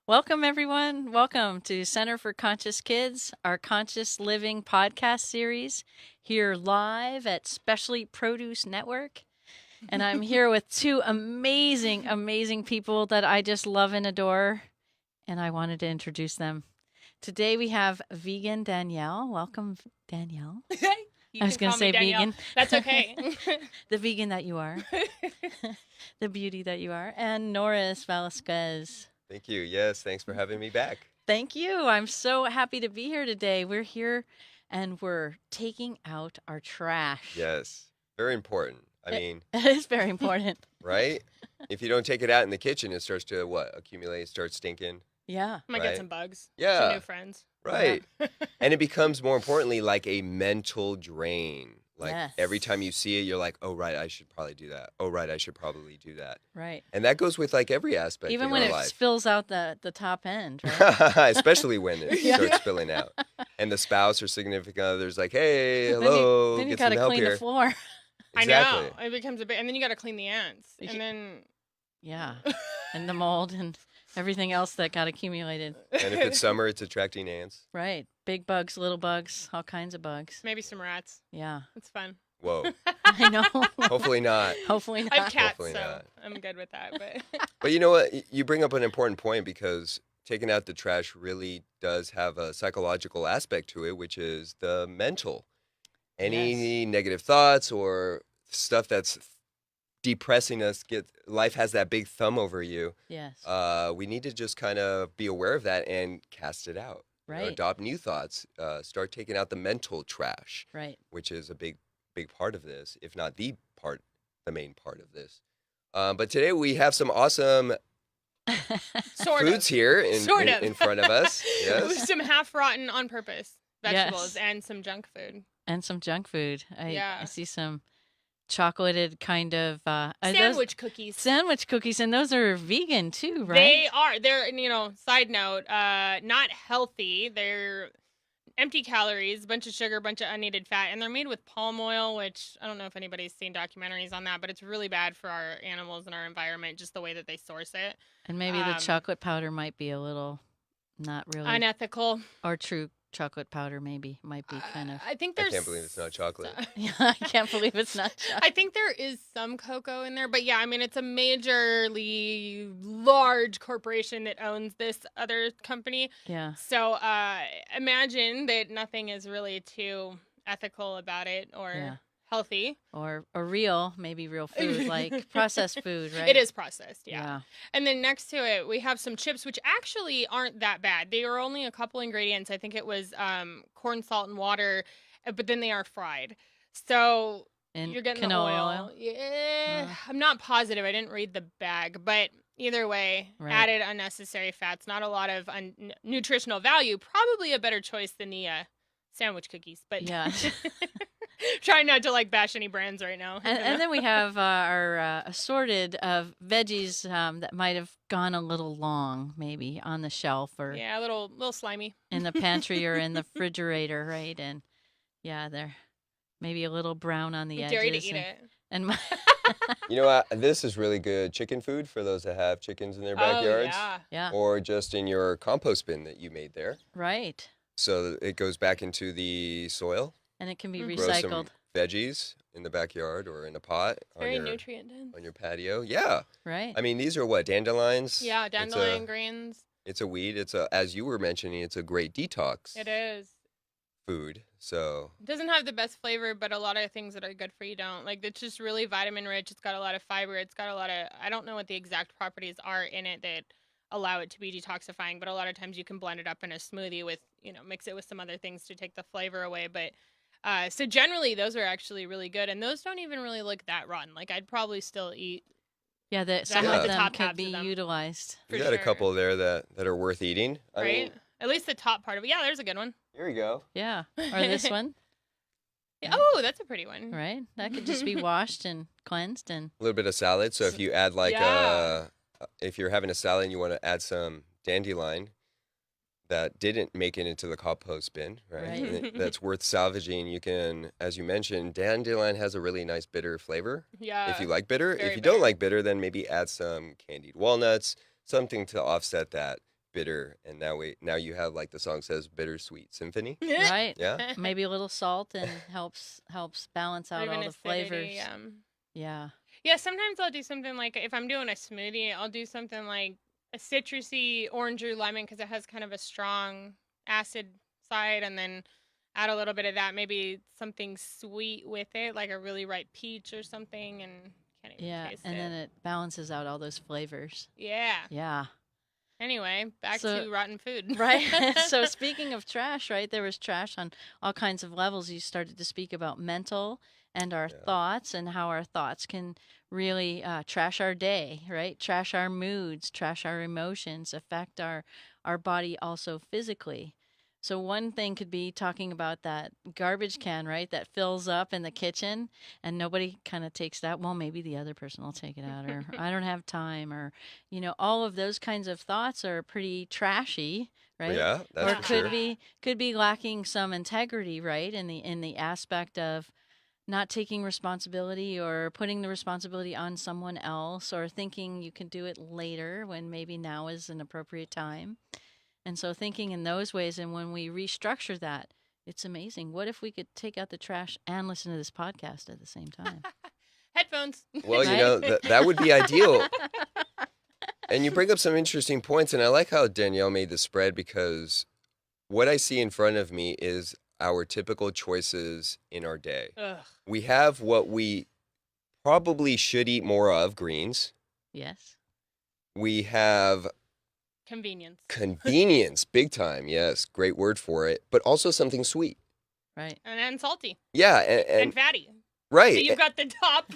Welcome, everyone. Welcome to Center for Conscious Kids, our Conscious Living podcast series, here live at Specially Produce Network. And I'm here with two amazing people that I just love and adore, and I wanted to introduce them. Today we have vegan Danielle. Welcome, Danielle. I was going to say vegan. That's okay. The vegan that you are, the beauty that you are, and Norris Velasquez. Thank you. Yes, thanks for having me back. Thank you. I'm so happy to be here today. We're here and we're taking out our trash. Yes, very important. I mean, it is very important. Right? If you don't take it out in the kitchen, it starts to accumulate, starts stinking. Yeah. Might get some bugs. Yeah. Some new friends. Right. Yeah. And it becomes, more importantly, like a mental drain. Like every time you see it, you're like, oh, right, I should probably do that. Oh, right, I should probably do that. Right. And that goes with like every aspect even in when our it life. spills out the top end, right? Especially when it starts spilling out. And the spouse or significant other's like, hey, hello, then you get gotta some help clean here. the floor. Exactly. I know. It becomes a bit, and then you got to clean the ants. And then... Yeah. And the mold and everything else that got accumulated. And if it's summer, it's attracting ants. Right. Big bugs, little bugs, all kinds of bugs. Maybe some rats. Yeah. It's fun. Whoa. I know. Hopefully not. Hopefully not. I have cats, Hopefully so not. I'm good with that. But you know what? You bring up an important point because taking out the trash really does have a psychological aspect to it, which is the mental. Any negative thoughts or stuff that's depressing us, life has that big thumb over you. Yes. We need to just kind of be aware of that and cast it out. Right. You know, adopt new thoughts. Start taking out the mental trash. Right. Which is a big part of this, if not the main part of this. But today we have some awesome foods here in front of us. Yes. Some half-rotten on purpose vegetables and some junk food. And some junk food. I see some chocolated kind of sandwich cookies. Sandwich cookies, and those are vegan too, right? They are. They're, side note, not healthy. They're empty calories, a bunch of sugar, a bunch of unneeded fat, and they're made with palm oil, which I don't know if anybody's seen documentaries on that, but it's really bad for our animals and our environment, just the way that they source it. And maybe the chocolate powder might be a little not really unethical. Or true chocolate powder might be kind of. I think I can't believe it's not chocolate. Yeah, I can't believe it's not chocolate. I think there is some cocoa in there, but yeah, I mean, it's a majorly large corporation that owns this other company. Yeah. So imagine that nothing is really too ethical about it or healthy. Or maybe real food, like processed food, right? It is processed, yeah. And then next to it, we have some chips, which actually aren't that bad. They are only a couple ingredients. I think it was corn, salt, and water, but then they are fried. So you're getting the oil. Yeah, I'm not positive. I didn't read the bag, but either way, added unnecessary fats, not a lot of nutritional value. Probably a better choice than the sandwich cookies, but yeah. Trying not to bash any brands right now. And then we have our assorted of veggies that might have gone a little long, maybe on the shelf or a little slimy in the pantry or in the refrigerator, right? And they're maybe a little brown on the edges. Dare you to eat it. And you know what? This is really good chicken food for those that have chickens in their backyards. Yeah. Or just in your compost bin that you made there. Right. So it goes back into the soil. And it can be Grow recycled. some veggies in the backyard or in a pot. Very nutrient dense. On your patio. Yeah. Right. I mean, these are what? Dandelions? Yeah, dandelion greens. It's a weed. As you were mentioning, it's a great detox. It is. Food. So. It doesn't have the best flavor, but a lot of things that are good for you don't. It's just really vitamin rich. It's got a lot of fiber. It's got a lot of, I don't know what the exact properties are in it that allow it to be detoxifying, but a lot of times you can blend it up in a smoothie with, mix it with some other things to take the flavor away. But so generally those are actually really good, and those don't even really look that rotten. I'd probably still eat. Yeah, some of them could be utilized. You got a couple there that are worth eating. I mean, at least the top part of it. Yeah, there's a good one. Here we go. Yeah, or this one. Oh, that's a pretty one. Right, that could just be washed and cleansed and a little bit of salad. So if you add if you're having a salad and you want to add some dandelion that didn't make it into the compost bin, right? That's worth salvaging. You can, as you mentioned, dandelion has a really nice bitter flavor. Yeah. If you like bitter. Very If you bitter. don't like bitter, then maybe add some candied walnuts, something to offset that bitter, and now you have, like the song says, bittersweet symphony. Right. Yeah. Maybe a little salt and helps balance Or out even all the acidity, flavors. Yeah. Yeah, sometimes I'll do something like if I'm doing a smoothie, I'll do something like a citrusy orange or lemon because it has kind of a strong acid side, and then add a little bit of that, maybe something sweet with it, like a really ripe peach or something, and can't even Yeah, taste and it. then it balances out all those flavors. Yeah. Yeah. Anyway, back So- to rotten food. Right. So speaking of trash, right? There was trash on all kinds of levels. You started to speak about mental and our Yeah. thoughts and how our thoughts can really trash our day, right? Trash our moods, trash our emotions, affect our body also physically. So one thing could be talking about that garbage can, right? That fills up in the kitchen and nobody kind of takes that. Well, maybe the other person will take it out, or I don't have time, or, all of those kinds of thoughts are pretty trashy, right? Yeah, that's Or for could sure. be lacking some integrity, right? In the aspect of not taking responsibility or putting the responsibility on someone else, or thinking you can do it later when maybe now is an appropriate time. And so thinking in those ways, and when we restructure that, it's amazing. What if we could take out the trash and listen to this podcast at the same time? Headphones. Well, Right? that would be ideal. And you bring up some interesting points, and I like how Danielle made the spread, because what I see in front of me is our typical choices in our day. Ugh. We have what we probably should eat more of, greens. Yes. We have Convenience. convenience, big time. Yes, great word for it. But also something sweet. Right. And then salty. Yeah, And and fatty. right. So you've got the top.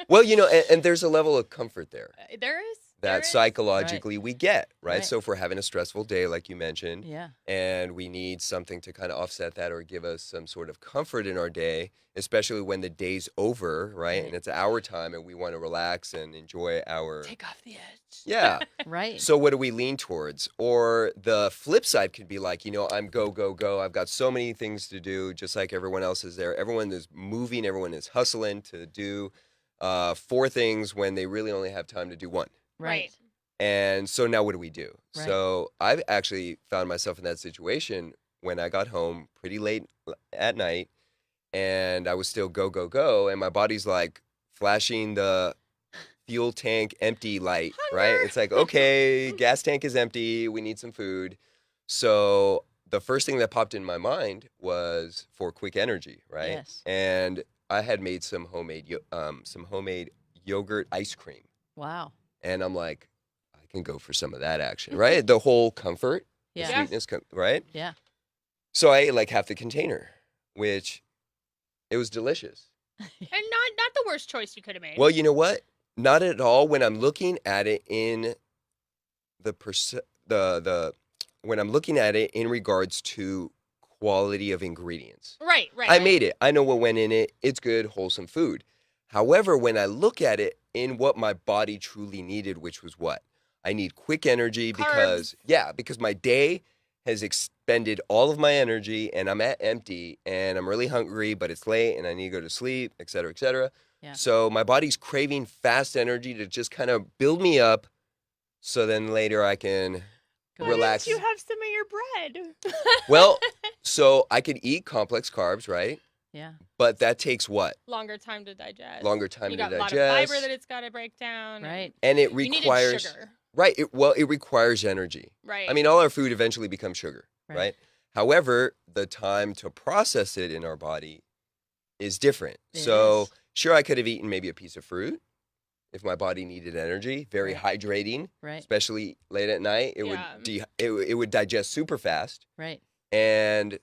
Well, and there's a level of comfort there There is. that psychologically we get, right? Right. So if we're having a stressful day, like you mentioned, Yeah. and we need something to kind of offset that or give us some sort of comfort in our day, especially when the day's over, right? Right. And it's our time and we want to relax and enjoy our... Take off the edge. Yeah. Right. So what do we lean towards? Or the flip side could be like, I'm go, go, go. I've got so many things to do, just like everyone else is there. Everyone is moving. Everyone is hustling to do 4 things when they really only have time to do 1. Right. And so now what do we do? Right. So I've actually found myself in that situation when I got home pretty late at night, and I was still go, go, go. And my body's like flashing the fuel tank empty light, right? It's like, okay, gas tank is empty. We need some food. So the first thing that popped in my mind was for quick energy, right? Yes. And I had made some homemade yogurt ice cream. Wow. And I'm like, I can go for some of that action, right? The whole comfort, Yeah. the sweetness, right? Yeah. So I ate like half the container, which it was delicious. And not the worst choice you could have made. Well, you know what? Not at all. When I'm looking at it in when I'm looking at it in regards to quality of ingredients. Right. I made it. I know what went in it. It's good, wholesome food. However, when I look at it in what my body truly needed, which was what? I need quick energy because my day has expended all of my energy and I'm at empty and I'm really hungry, but it's late and I need to go to sleep, et cetera, et cetera. Yeah. So my body's craving fast energy to just kind of build me up so then later I can Go relax. Why didn't you have some of your bread? Well, so I could eat complex carbs, right? Yeah. But that takes what? Longer time to digest. Longer time you to got a lot digest. of fiber that it's got to break down. Right. And it You requires needed sugar. right. It requires energy. Right. I mean, all our food eventually becomes sugar, Right. right? However, the time to process it in our body is different. It So is. sure, I could have eaten maybe a piece of fruit if my body needed energy. Very Right. hydrating, Right. especially late at night. It Yeah. would it would digest super fast, Right. and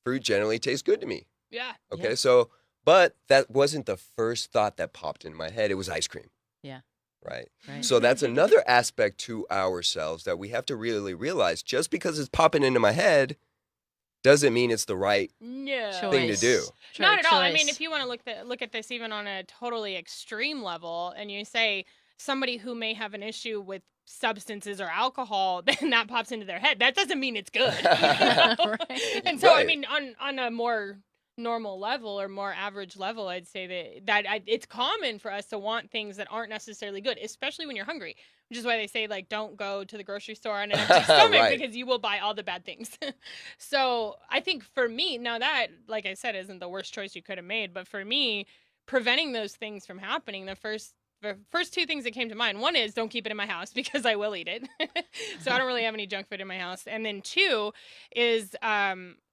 fruit generally tastes good to me. Yeah. Okay, Yeah. so but that wasn't the first thought that popped in my head. It was ice cream. Yeah. Right. Right. So that's another aspect to ourselves that we have to really realize. Just because it's popping into my head doesn't mean it's the right No. thing to do. Not at all. I mean, Choice. if you want to look at this even on a totally extreme level, and you say somebody who may have an issue with substances or alcohol, then that pops into their head. That doesn't mean it's good. Right. And so, I Right. mean, on a more normal level or more average level, I'd say it's common for us to want things that aren't necessarily good, especially when you're hungry. which is why they say, like, don't go to the grocery store on an empty stomach Right. because you will buy all the bad things. So I think for me, now that, like I said, isn't the worst choice you could have made, but for me, preventing those things from happening, the first two things that came to mind, one is don't keep it in my house because I will eat it. So I don't really have any junk food in my house. And then two is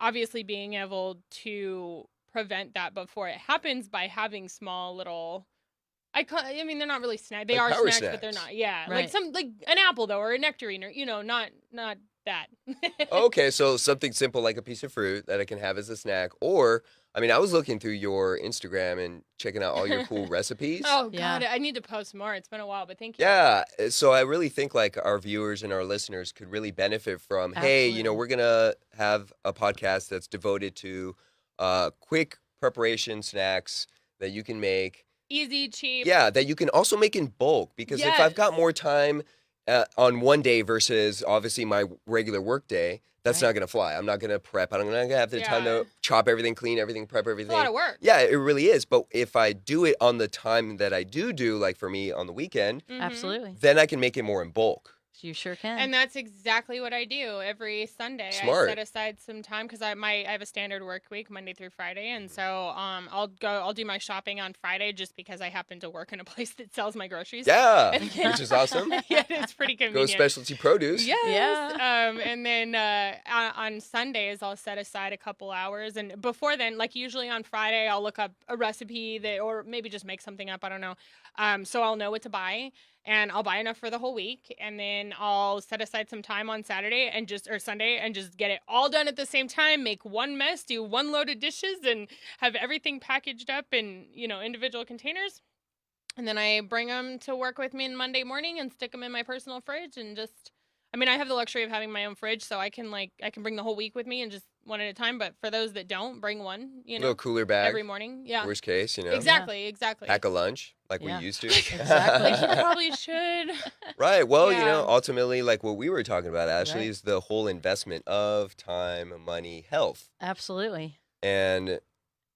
obviously being able to prevent that before it happens by having small little, I mean, they're not really snacks. They Like are power snacks, but they're snacks. not. Yeah, Right. like an apple though, or a nectarine, or not that. Okay, so something simple like a piece of fruit that I can have as a snack. Or, I mean, I was looking through your Instagram and checking out all your cool recipes. Oh Yeah. God, I need to post more. It's been a while, but thank you. Yeah, so I really think like our viewers and our listeners could really benefit from, hey, you know, Absolutely. we're gonna have a podcast that's devoted to quick preparation snacks that you can make. Easy, cheap. Yeah, that you can also make in bulk because if I've got Yes. more time on one day versus obviously my regular work day, that's Right. not gonna fly. I'm not gonna prep. I'm not gonna have the time Yeah. to chop everything, clean everything, prep It's a everything. lot of work. Yeah, it really is. But if I do it on the time that I do, like for me on the weekend, Mhm. Absolutely. then I can make it more in bulk. You sure can. And that's exactly what I do every Sunday. Smart. I set aside some time because I have a standard work week, Monday through Friday, and so I'll do my shopping on Friday just because I happen to work in a place that sells my groceries. Yeah, And then- which is awesome. Yeah, it's pretty Go convenient. specialty produce. Yes. Yeah. And then on Sundays I'll set aside a couple hours, and before then, like usually on Friday, I'll look up a recipe or maybe just make something up. I don't know. So I'll know what to buy, and I'll buy enough for the whole week, and then I'll set aside some time on Saturday or Sunday and just get it all done at the same time. Make one mess, do one load of dishes, and have everything packaged up in individual containers. And then I bring them to work with me on Monday morning and stick them in my personal fridge and just. I mean, I have the luxury of having my own fridge, so I can bring the whole week with me and just one at a time. But for those that don't, bring one, Little cooler bag. every morning. Yeah, Worst case, exactly. pack a lunch like Yeah. we used to. Exactly. Like you probably should. Right. Well, Yeah. ultimately, like what we were talking about, Ashley, Right. is the whole investment of time, money, health, Absolutely. and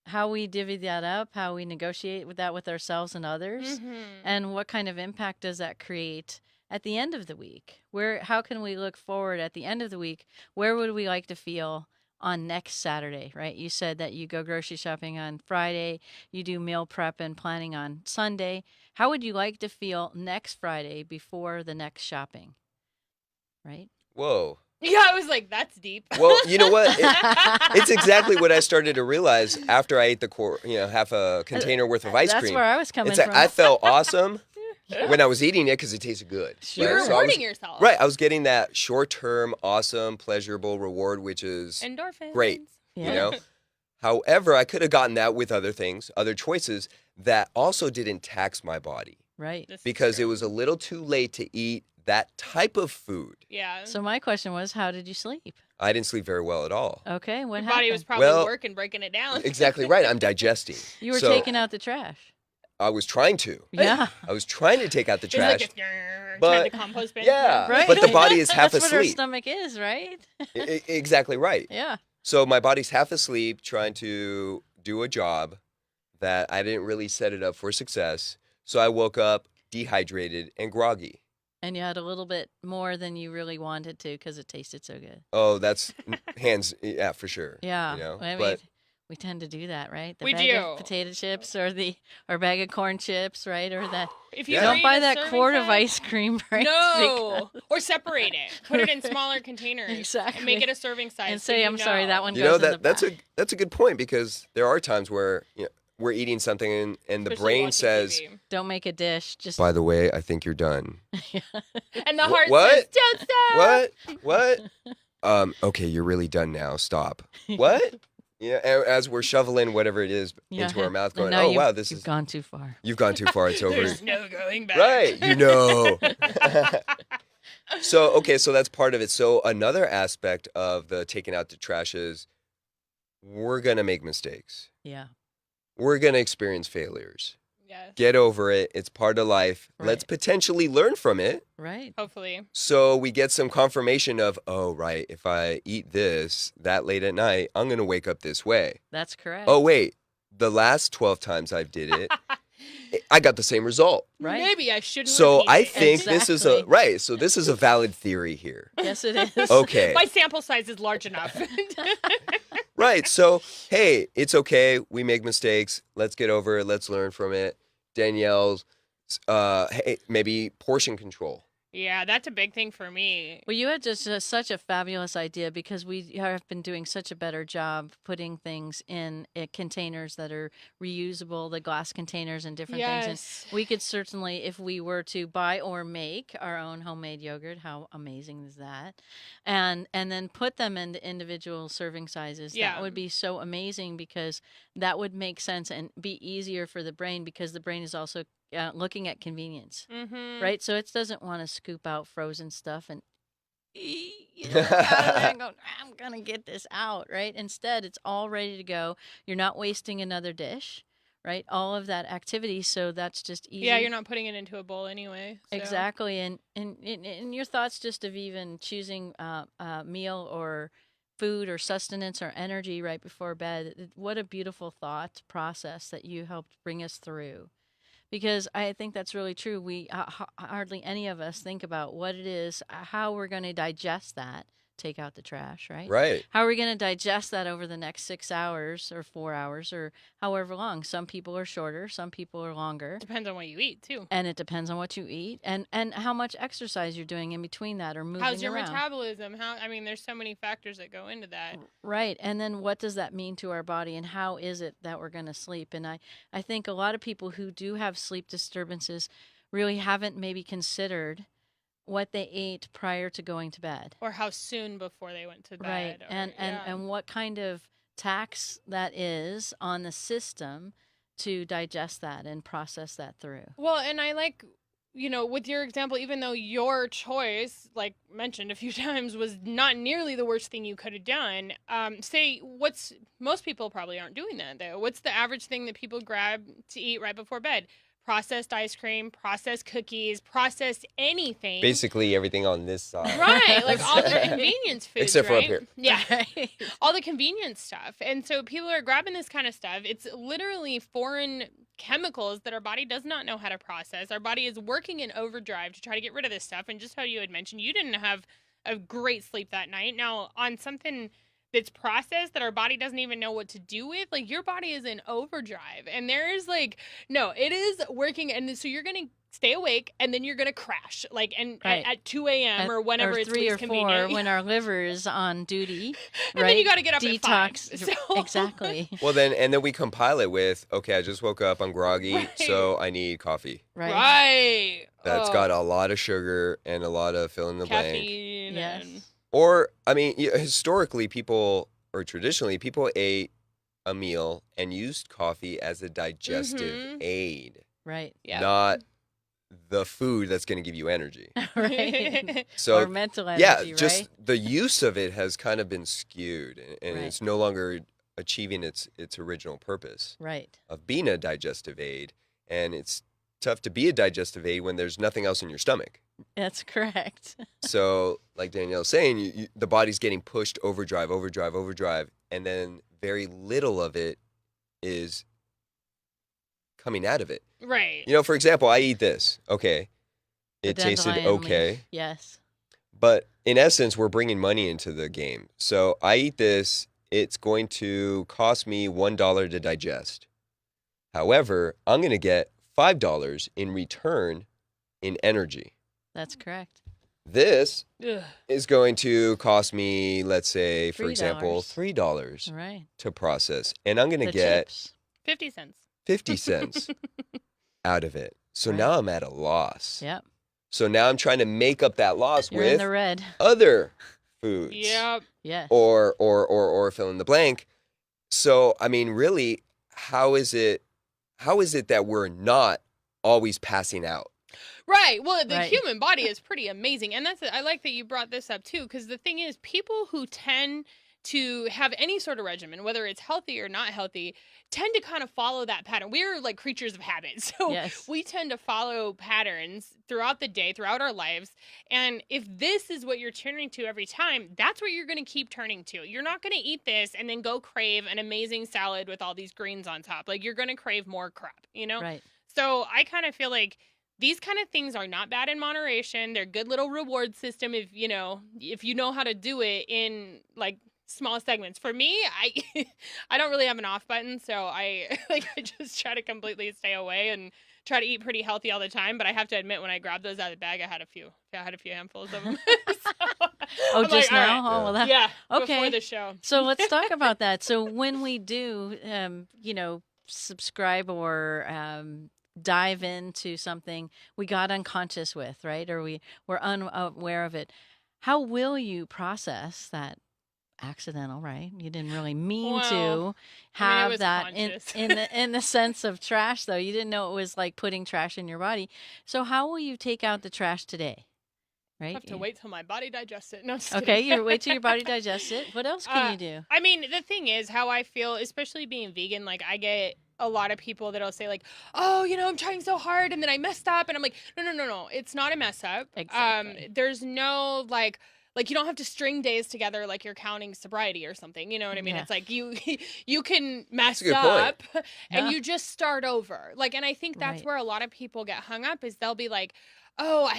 How we divvy that up, how we negotiate with that with ourselves and others, Mhm. and what kind of impact does that create at the end of the week? How can we look forward at the end of the week? Where would we like to feel on next Saturday, right? You said that you go grocery shopping on Friday, you do meal prep and planning on Sunday. How would you like to feel next Friday before the next shopping? Right? whoa. Yeah, I was like, that's deep. Well, you know what? It's exactly what I started to realize after I ate half a container worth of ice That's cream. where I was coming It's like from. I felt awesome when I was eating it because it tasted good. You're Sure. So I rewarding was, yourself. right. I was getting that short-term, awesome, pleasurable reward, which is Endorphins. great. Yeah. You know. However, I could have gotten that with other things, other choices that also didn't tax my body Right. This is because it true. was a little too late to eat that type of food. Yeah. So my question was, how did you sleep? I didn't sleep very well at all. Okay, what Your happened? body was probably Well, working, breaking it down. Exactly right. I'm digesting. You were So taking out the trash. I was trying to. Yeah. I was trying to take out the It's like trash. a But- trying to compost bin. Yeah. Right. But the body is half That's what our asleep. stomach is, right? Exactly right. Yeah. So my body's half asleep trying to do a job that I didn't really set it up for success. So I woke up dehydrated and groggy. And you had a little bit more than you really wanted to because it tasted so good. Oh, that's yeah, for sure. Yeah. You know, I mean, but we tend to do that, right? The We bag of do. potato chips or bag of corn chips, right? Or that. If you Yeah. Don't eat buy a that serving quart of size- ice cream, right? No, or separate it. Put it in smaller containers. Exactly. And make it a serving size. And so say, you I'm sorry, that know. one you goes know in the that's back. that's a good point because there are times where we're eating something and the Especially brain watching says, TV. Don't make a dish. Just "By the way, I think you're done." And the Wh- heart what? says, "Don't stop." What? Okay, you're really done now. Stop. What? Yeah, as we're shoveling whatever it is Yeah. into our mouth, And going, now "Oh you've- wow, this you've is gone too far. you've gone too far. It's over." There's no going back. Right, So that's part of it. So another aspect of the taking out the trash is we're gonna make mistakes. Yeah. We're gonna experience failures. Yes. Get over it. It's part of life. Let's Right. potentially learn from it. Right. Hopefully. So we get some confirmation of, oh, right, if I eat this that late at night, I'm going to wake up this way. That's correct. Oh, wait, the last 12 times I did it, I got the same result. Right. Maybe I shouldn't. So repeat I it. think this is a Exactly. So this is a valid theory here. Yes, it is. Okay. My sample size is large enough. Right. So, hey, it's okay. We make mistakes. Let's get over it. Let's learn from it. Danielle's, hey, maybe portion control. Yeah, that's a big thing for me. Well, you had just such a fabulous idea because we have been doing such a better job putting things in containers that are reusable, the glass containers and different things. Yes. And we could certainly, if we were to buy or make our own homemade yogurt, how amazing is that? And then put them into individual serving sizes. Yeah. That would be so amazing because that would make sense and be easier for the brain because the brain is also looking at convenience. Mm-hmm. Right, so it doesn't want to scoop out frozen stuff and out of there and go, I'm gonna get this out. Right, instead it's all ready to go. You're not wasting another dish. Right, all of that activity. So that's just easy. Yeah, you're not putting it into a bowl anyway. So. Exactly, and your thoughts just of even choosing a meal or food or sustenance or energy right before bed. What a beautiful thought process that you helped bring us through. Because I think that's really true. We hardly any of us think about what it is, how we're going to digest that. Take out the trash, right? Right. How are we going to digest that over the next 6 hours or 4 hours or however long? Some people are shorter, some people are longer. Depends on what you eat too. And it depends on what you eat and how much exercise you're doing in between that or moving around. How's your metabolism? There's so many factors that go into that. Right. And then what does that mean to our body and how is it that we're going to sleep? And I think a lot of people who do have sleep disturbances really haven't maybe considered what they ate prior to going to bed. Or how soon before they went to bed. Right. Or, And what kind of tax that is on the system to digest that and process that through. Well, and I like, with your example, even though your choice, like mentioned a few times, was not nearly the worst thing you could have done, most people probably aren't doing that though. What's the average thing that people grab to eat right before bed? Processed ice cream, processed cookies, processed anything. Basically everything on this side. Right, like all the convenience foods, Except for right? up here. Yeah, Right. all the convenience stuff. And so people are grabbing this kind of stuff. It's literally foreign chemicals that our body does not know how to process. Our body is working in overdrive to try to get rid of this stuff. And just how you had mentioned, you didn't have a great sleep that night. Now, on something that's processed that our body doesn't even know what to do with, like your body is in overdrive and there's it is working. And so you're going to stay awake and then you're going to crash at 2 a.m. or whenever or it's 3 least or 4 convenient. when our liver is on duty. And right? then you got to get up Detox. at 5. So. Exactly. Well, then we compile it with, okay, I just woke up, I'm groggy, Right. so I need coffee. Right. Right. That's got a lot of sugar and a lot of fill in the blank. caffeine. Yes. And Or, historically, traditionally, people ate a meal and used coffee as a digestive Mhm. aid, Right. yeah. not the food that's going to give you energy. Right. So, or mental energy, just right? the use of it has kind of been skewed, and Right. it's no longer achieving its original purpose Right. of being a digestive aid. And it's tough to be a digestive aid when there's nothing else in your stomach. That's correct. So, like Danielle's saying, the body's getting pushed overdrive, and then very little of it is coming out of it. Right. For example, I eat this. Okay, The it tasted dandelion okay, leaf. Yes. but in essence, we're bringing money into the game. So I eat this. It's going to cost me $1 to digest. However, I'm going to get $5 in return in energy. That's correct. This Ugh. is going to cost me, let's say, for example, $3. $3 Right. to process. And I'm going to The get chips. 50 cents. 50 cents out of it. So Right. now I'm at a loss. Yep. So now I'm trying to make up that loss You're in with the red. other foods. Yep. Yes. Or fill in the blank. So, really, how is it that we're not always passing out? Right. Well, the Right. human body is pretty amazing. And I like that you brought this up too, because the thing is, people who tend to have any sort of regimen, whether it's healthy or not healthy, tend to kind of follow that pattern. We're like creatures of habit. So Yes. we tend to follow patterns throughout the day, throughout our lives. And if this is what you're turning to every time, that's what you're going to keep turning to. You're not going to eat this and then go crave an amazing salad with all these greens on top. Like you're going to crave more crap, Right. So I kind of feel like these kind of things are not bad in moderation. They're good little reward system if you know how to do it in like small segments. For me, I don't really have an off button, so I I just try to completely stay away and try to eat pretty healthy all the time. But I have to admit, when I grabbed those out of the bag, I had a few handfuls of them. Oh, I'm just like, all now? right. Oh, well, that, Yeah, okay. before the show. So let's talk about that. So when we do, subscribe or dive into something we got unconscious with, right? Or we're unaware of it. How will you process that accidental, right? You didn't really mean to have that in the sense of trash, though. You didn't know it was like putting trash in your body. So how will you take out the trash today? Right? I have to wait till my body digests it. No, okay, you wait till your body digests it. What else can you do? I mean, the thing is, how I feel, especially being vegan, like I get a lot of people that'll say like, oh, I'm trying so hard and then I messed up. And I'm like, no. It's not a mess up. Exactly. There's no like you don't have to string days together like you're counting sobriety or something. You know what I mean? Yeah. It's like you can mess That's a good up point. and you just start over. Like, and I think that's where a lot of people get hung up is they'll be like, oh,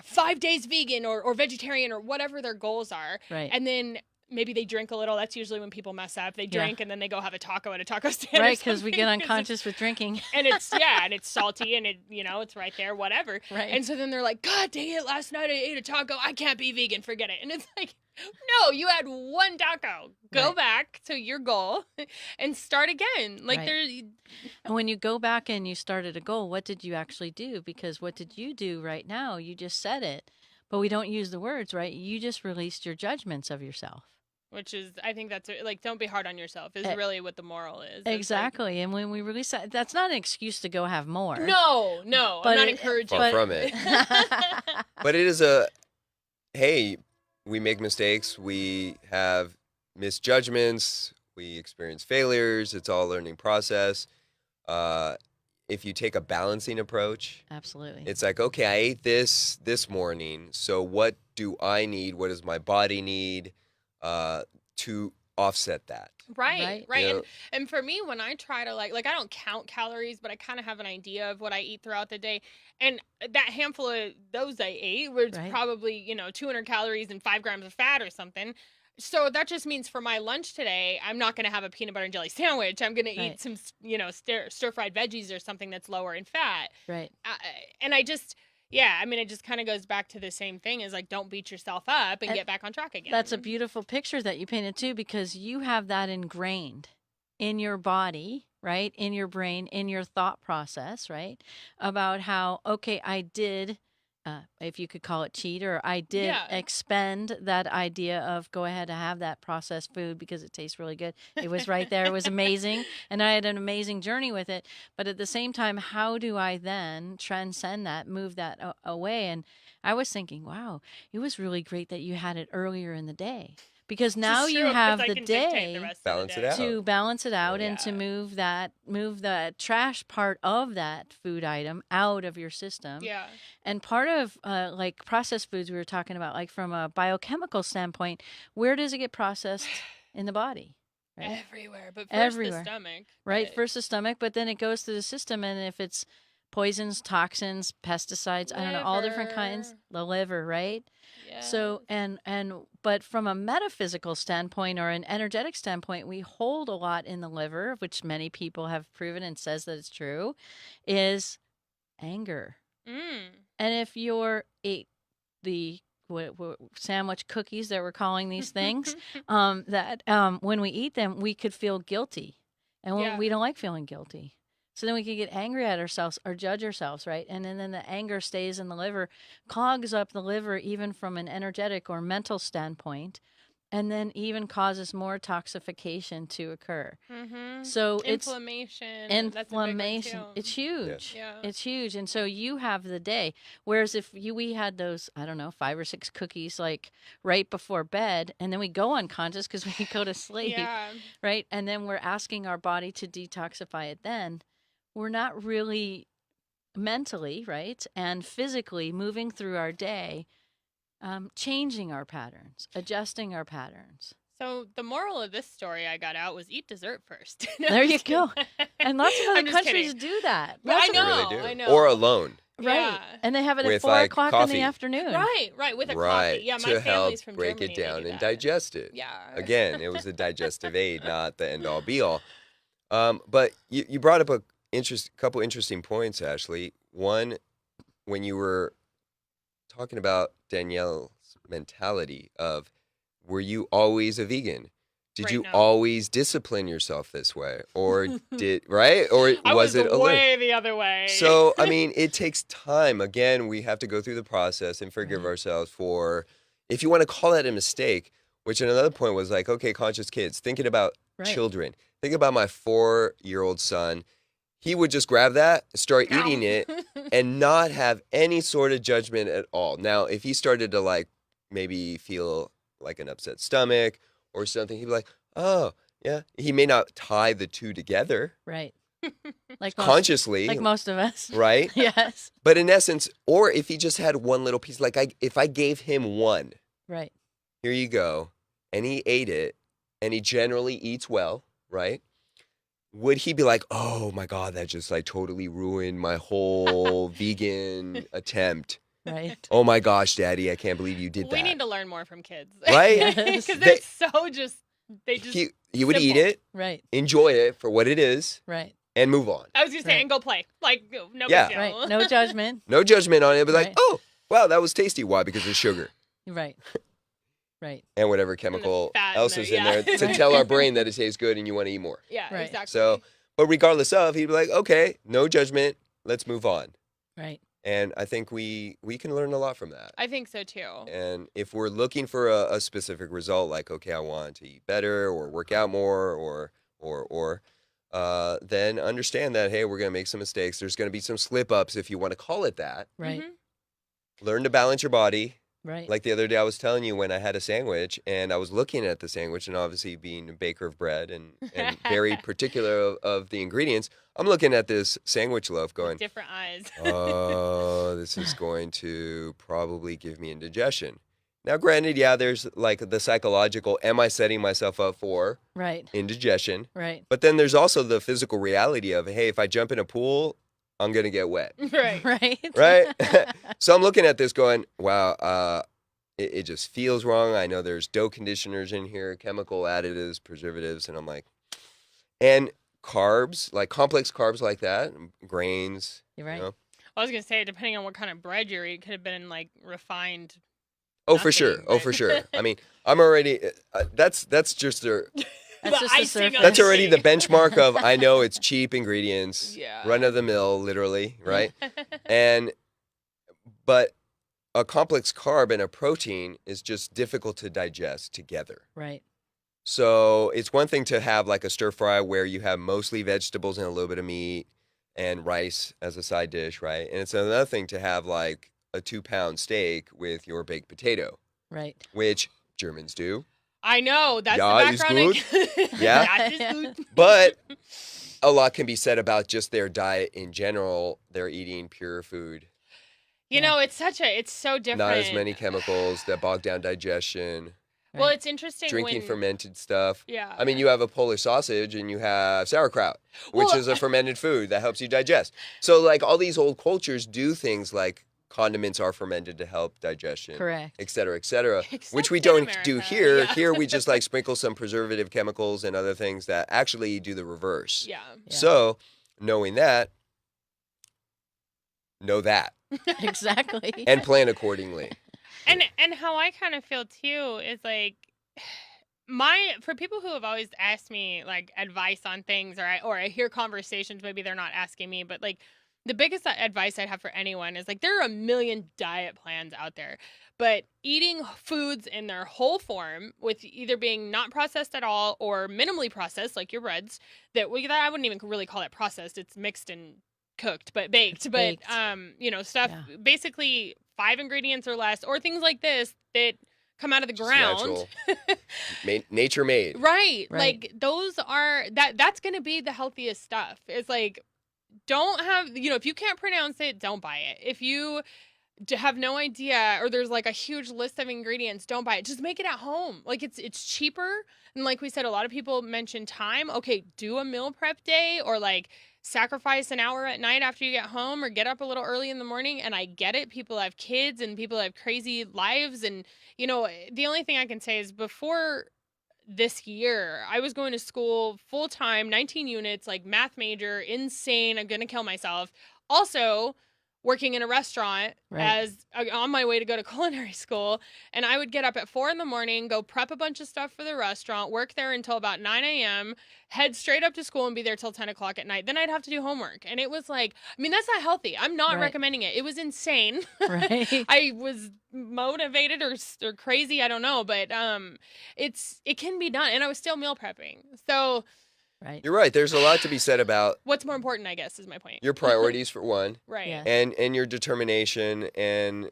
5 days vegan or vegetarian or whatever their goals are. Right. And then maybe they drink a little. That's usually when people mess up. They drink and then they go have a taco at a taco stand. Right, because we get unconscious with drinking. And it's salty and it's right there, whatever. Right. And so then they're like, God dang it, last night I ate a taco. I can't be vegan. Forget it. And it's like, no, you had one taco. Go back to your goal and start again. Like And when you go back and you started a goal, what did you actually do? Because what did you do right now? You just said it, but we don't use the words, right? You just released your judgments of yourself. Which is, I think that's like, don't be hard on yourself is really what the moral is. Exactly. And when we release that, that's not an excuse to go have more. No, I'm not encouraging. Far from it. But it is hey, we make mistakes. We have misjudgments. We experience failures. It's all a learning process. If you take a balancing approach. Absolutely. It's like, okay, I ate this morning. So what do I need? What does my body need? To offset that. Right. And for me, when I try to like I don't count calories, but I kind of have an idea of what I eat throughout the day. And that handful of those I ate was probably, 200 calories and 5 grams of fat or something. So that just means for my lunch today, I'm not going to have a peanut butter and jelly sandwich. I'm going to eat some, stir-fried veggies or something that's lower in fat. Right. And I just... Yeah, I mean, it just kind of goes back to the same thing as like, don't beat yourself up and get back on track again. That's a beautiful picture that you painted too, because you have that ingrained in your body, right? In your brain, in your thought process, right? About how, okay, I did, if you could call it cheat, or I did expend that idea of go ahead and have that processed food because it tastes really good. It was right there. It was amazing. And I had an amazing journey with it. But at the same time, how do I then transcend that, move that away? And I was thinking, wow, it was really great that you had it earlier in the day. Because now you have the day to balance it out and to move the trash part of that food item out of your system. Yeah. And part of like processed foods we were talking about, like from a biochemical standpoint, where does it get processed in the body? Right? Everywhere, but first the stomach. Right, first the stomach, but then it goes through the system, and if it's poisons, toxins, pesticides, I don't know, all different kinds, the liver, right? Yeah. So, but from a metaphysical standpoint or an energetic standpoint, we hold a lot in the liver, which many people have proven and says that it's true, is anger. And if you're the sandwich cookies that we're calling these things, when we eat them, we could feel guilty. And we don't like feeling guilty. So then we can get angry at ourselves or judge ourselves, right? And then the anger stays in the liver, clogs up the liver even from an energetic or mental standpoint, and then even causes more toxification to occur. So inflammation. It's huge. Yeah. It's huge. And so you have the day. Whereas if we had those, I don't know, 5 or 6 cookies like right before bed, and then we go unconscious because we go to sleep, right? And then we're asking our body to detoxify it then. We're not really mentally, right, and physically moving through our day, changing our patterns, adjusting our patterns. So the moral of this story I got out was eat dessert first. There you go. And lots of other countries kidding. do that. I They know, really do. I know. Or alone. Right. Yeah. And they have it at With, 4 like, o'clock in coffee. the afternoon. Right, with a Right. coffee. Yeah, my to help family's from break Germany. it they down do and that. digest it. Yeah. Again, it was a digestive aid, not the end all be all. But you brought up a couple interesting points, Ashley. One, when you were talking about Danielle's mentality of, were you always a vegan? Did Right, you no. always discipline yourself this way? Or right? Or I was it a little? way the other way. So, I mean, it takes time. Again, we have to go through the process and forgive Right. ourselves for, if you want to call that a mistake, which another point was like, okay, conscious kids, thinking about Right. children. Think about my 4-year-old son. He would just grab that, start eating it, and not have any sort of judgment at all. Now, if he started to like maybe feel like an upset stomach or something, he'd be like, oh, yeah. He may not tie the two together Right. Like most, consciously, like most of us. right? Yes. But in essence, or if he just had one little piece, like if I gave him one, Right. here you go, and he ate it, and he generally eats well, right? Would he be like, oh my God, that just like totally ruined my whole vegan attempt? Right. Oh my gosh, Daddy, I can't believe you did that. We need to learn more from kids. Right? Because Yes. they're so just, they just, He would eat simple. it, Right. enjoy it for what it is, Right. and move on. I was going to say, Right. and go play. Like, no Yeah. big deal. Right. No judgment. No judgment on it, but like, Right. oh, wow, that was tasty. Why? Because of sugar. Right. Right. And whatever chemical fat in else there, is in yeah. there to Right. tell our brain that it tastes good and you want to eat more. Yeah, Right. exactly. So, but regardless of, he'd be like, okay, no judgment, let's move on. Right. And I think we can learn a lot from that. I think so too. And if we're looking for a specific result, like, okay, I want to eat better or work out more or then understand that, hey, we're going to make some mistakes. There's going to be some slip ups, if you want to call it that. Right. Mhm. Learn to balance your body. Right. Like the other day, I was telling you when I had a sandwich and I was looking at the sandwich, and obviously being a baker of bread and very particular of the ingredients, I'm looking at this sandwich loaf going, Different eyes. oh, this is going to probably give me indigestion. Now, granted, yeah, there's like the psychological, am I setting myself up for Right. indigestion? Right. But then there's also the physical reality of, hey, if I jump in a pool, I'm going to get wet. Right. Right. Right? So I'm looking at this going, wow, it just feels wrong. I know there's dough conditioners in here, chemical additives, preservatives, and I'm like, and carbs, like complex carbs like that, grains. You're right. You know? I was going to say, depending on what kind of bread you're eating, it could have been like refined. Oh, for sure. Nothing, Oh, for but- sure. I mean, I'm already, that's just The That's just the icing surface. on that's the already the cake. benchmark of, I know it's cheap ingredients, Yeah. run of the mill, literally, right? But a complex carb and a protein is just difficult to digest together. Right. So it's one thing to have like a stir fry where you have mostly vegetables and a little bit of meat and rice as a side dish, right? And it's another thing to have like a 2-pound steak with your baked potato, Right. which Germans do. I know. That's Ja, the ist background. Yeah. That is good. But a lot can be said about just their diet in general. They're eating pure food, You know, it's so different. not as many chemicals that bog down digestion, Well, Right. it's interesting drinking when, fermented stuff. Yeah. I mean, you have a Polish sausage and you have sauerkraut, which Well- is a fermented food that helps you digest. So, like, all these old cultures do things like condiments are fermented to help digestion, Correct. et cetera, which Except we in don't do America, here. yeah. Here, we just like sprinkle some preservative chemicals and other things that actually do the reverse. Yeah. Yeah. So, knowing that, know that Exactly. and plan accordingly. And how I kind of feel too is like for people who have always asked me like advice on things, or I hear conversations, maybe they're not asking me, but like the biggest advice I'd have for anyone is like there are a million diet plans out there, but eating foods in their whole form with either being not processed at all or minimally processed, like your breads, that I wouldn't even really call it processed. It's mixed and cooked, but baked. But baked. stuff Yeah. basically 5 ingredients or less, or things like this that come out of the Just ground. natural. Nature made. Right. Right. Like those are that's going to be the healthiest stuff. It's like don't have, if you can't pronounce it, don't buy it. If you have no idea, or there's like a huge list of ingredients, don't buy it. Just make it at home. Like it's cheaper. And like we said, a lot of people mention time. Okay, do a meal prep day, or like sacrifice an hour at night after you get home, or get up a little early in the morning. And I get it. People have kids and people have crazy lives. And, you know, the only thing I can say is before this year, I was going to school full time, 19 units, like math major, insane. I'm going to kill myself. Also, working in a restaurant as on my way to go to culinary school. And I would get up at 4 a.m, go prep a bunch of stuff for the restaurant, work there until about 9 a.m, head straight up to school and be there till 10 o'clock at night. Then I'd have to do homework. And it was like, I mean, that's not healthy. I'm not recommending it. It was insane. Right. I was motivated or crazy. I don't know. But it can be done. And I was still meal prepping. So... Right. You're right. There's a lot to be said about what's more important, I guess, is my point. Your priorities for one. Right. Yeah. And your determination and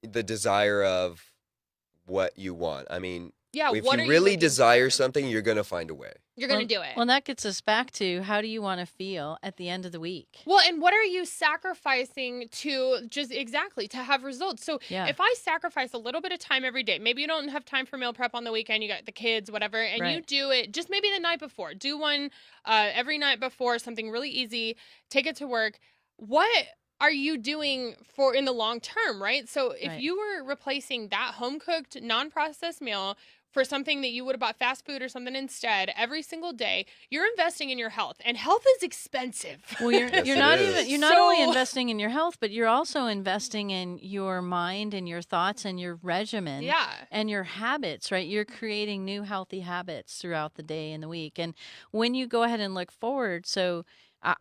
the desire of what you want. I mean, yeah, if you really desire something, you're going to find a way. You're going to do it. Well, that gets us back to how do you want to feel at the end of the week? Well, and what are you sacrificing to just exactly to have results? So if I sacrifice a little bit of time every day, maybe you don't have time for meal prep on the weekend, you got the kids, whatever, and you do it just maybe the night before. Do one every night before, something really easy. Take it to work. What are you doing for in the long term, right? So if you were replacing that home-cooked, non-processed meal for something that you would have bought fast food or something instead every single day, you're investing in your health, and health is expensive. Well, you're not only investing in your health, but you're also investing in your mind and your thoughts and your regimen and your habits, right? You're creating new healthy habits throughout the day and the week. And when you go ahead and look forward, so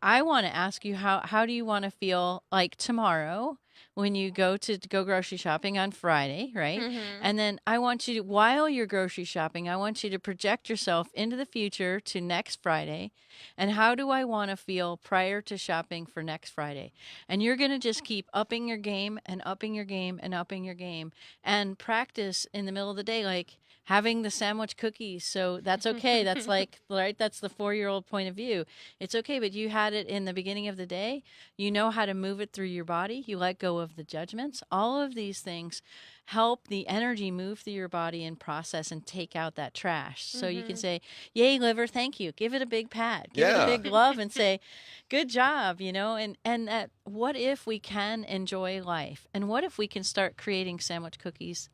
I want to ask you, how do you want to feel like tomorrow when you go grocery shopping on Friday, right? Mm-hmm. And then I want you to, while you're grocery shopping, I want you to project yourself into the future to next Friday. And how do I want to feel prior to shopping for next Friday? And you're going to just keep upping your game and upping your game and upping your game and practice in the middle of the day, like having the sandwich cookies. So that's okay. That's like, right? That's the 4-year-old point of view. It's okay, but you had it in the beginning of the day. You know how to move it through your body. You let go of the judgments. All of these things help the energy move through your body and process and take out that trash. So you can say, yay, liver, thank you. Give it a big pat. Give it a big love and say, good job, you know, and that what if we can enjoy life? And what if we can start creating sandwich cookies?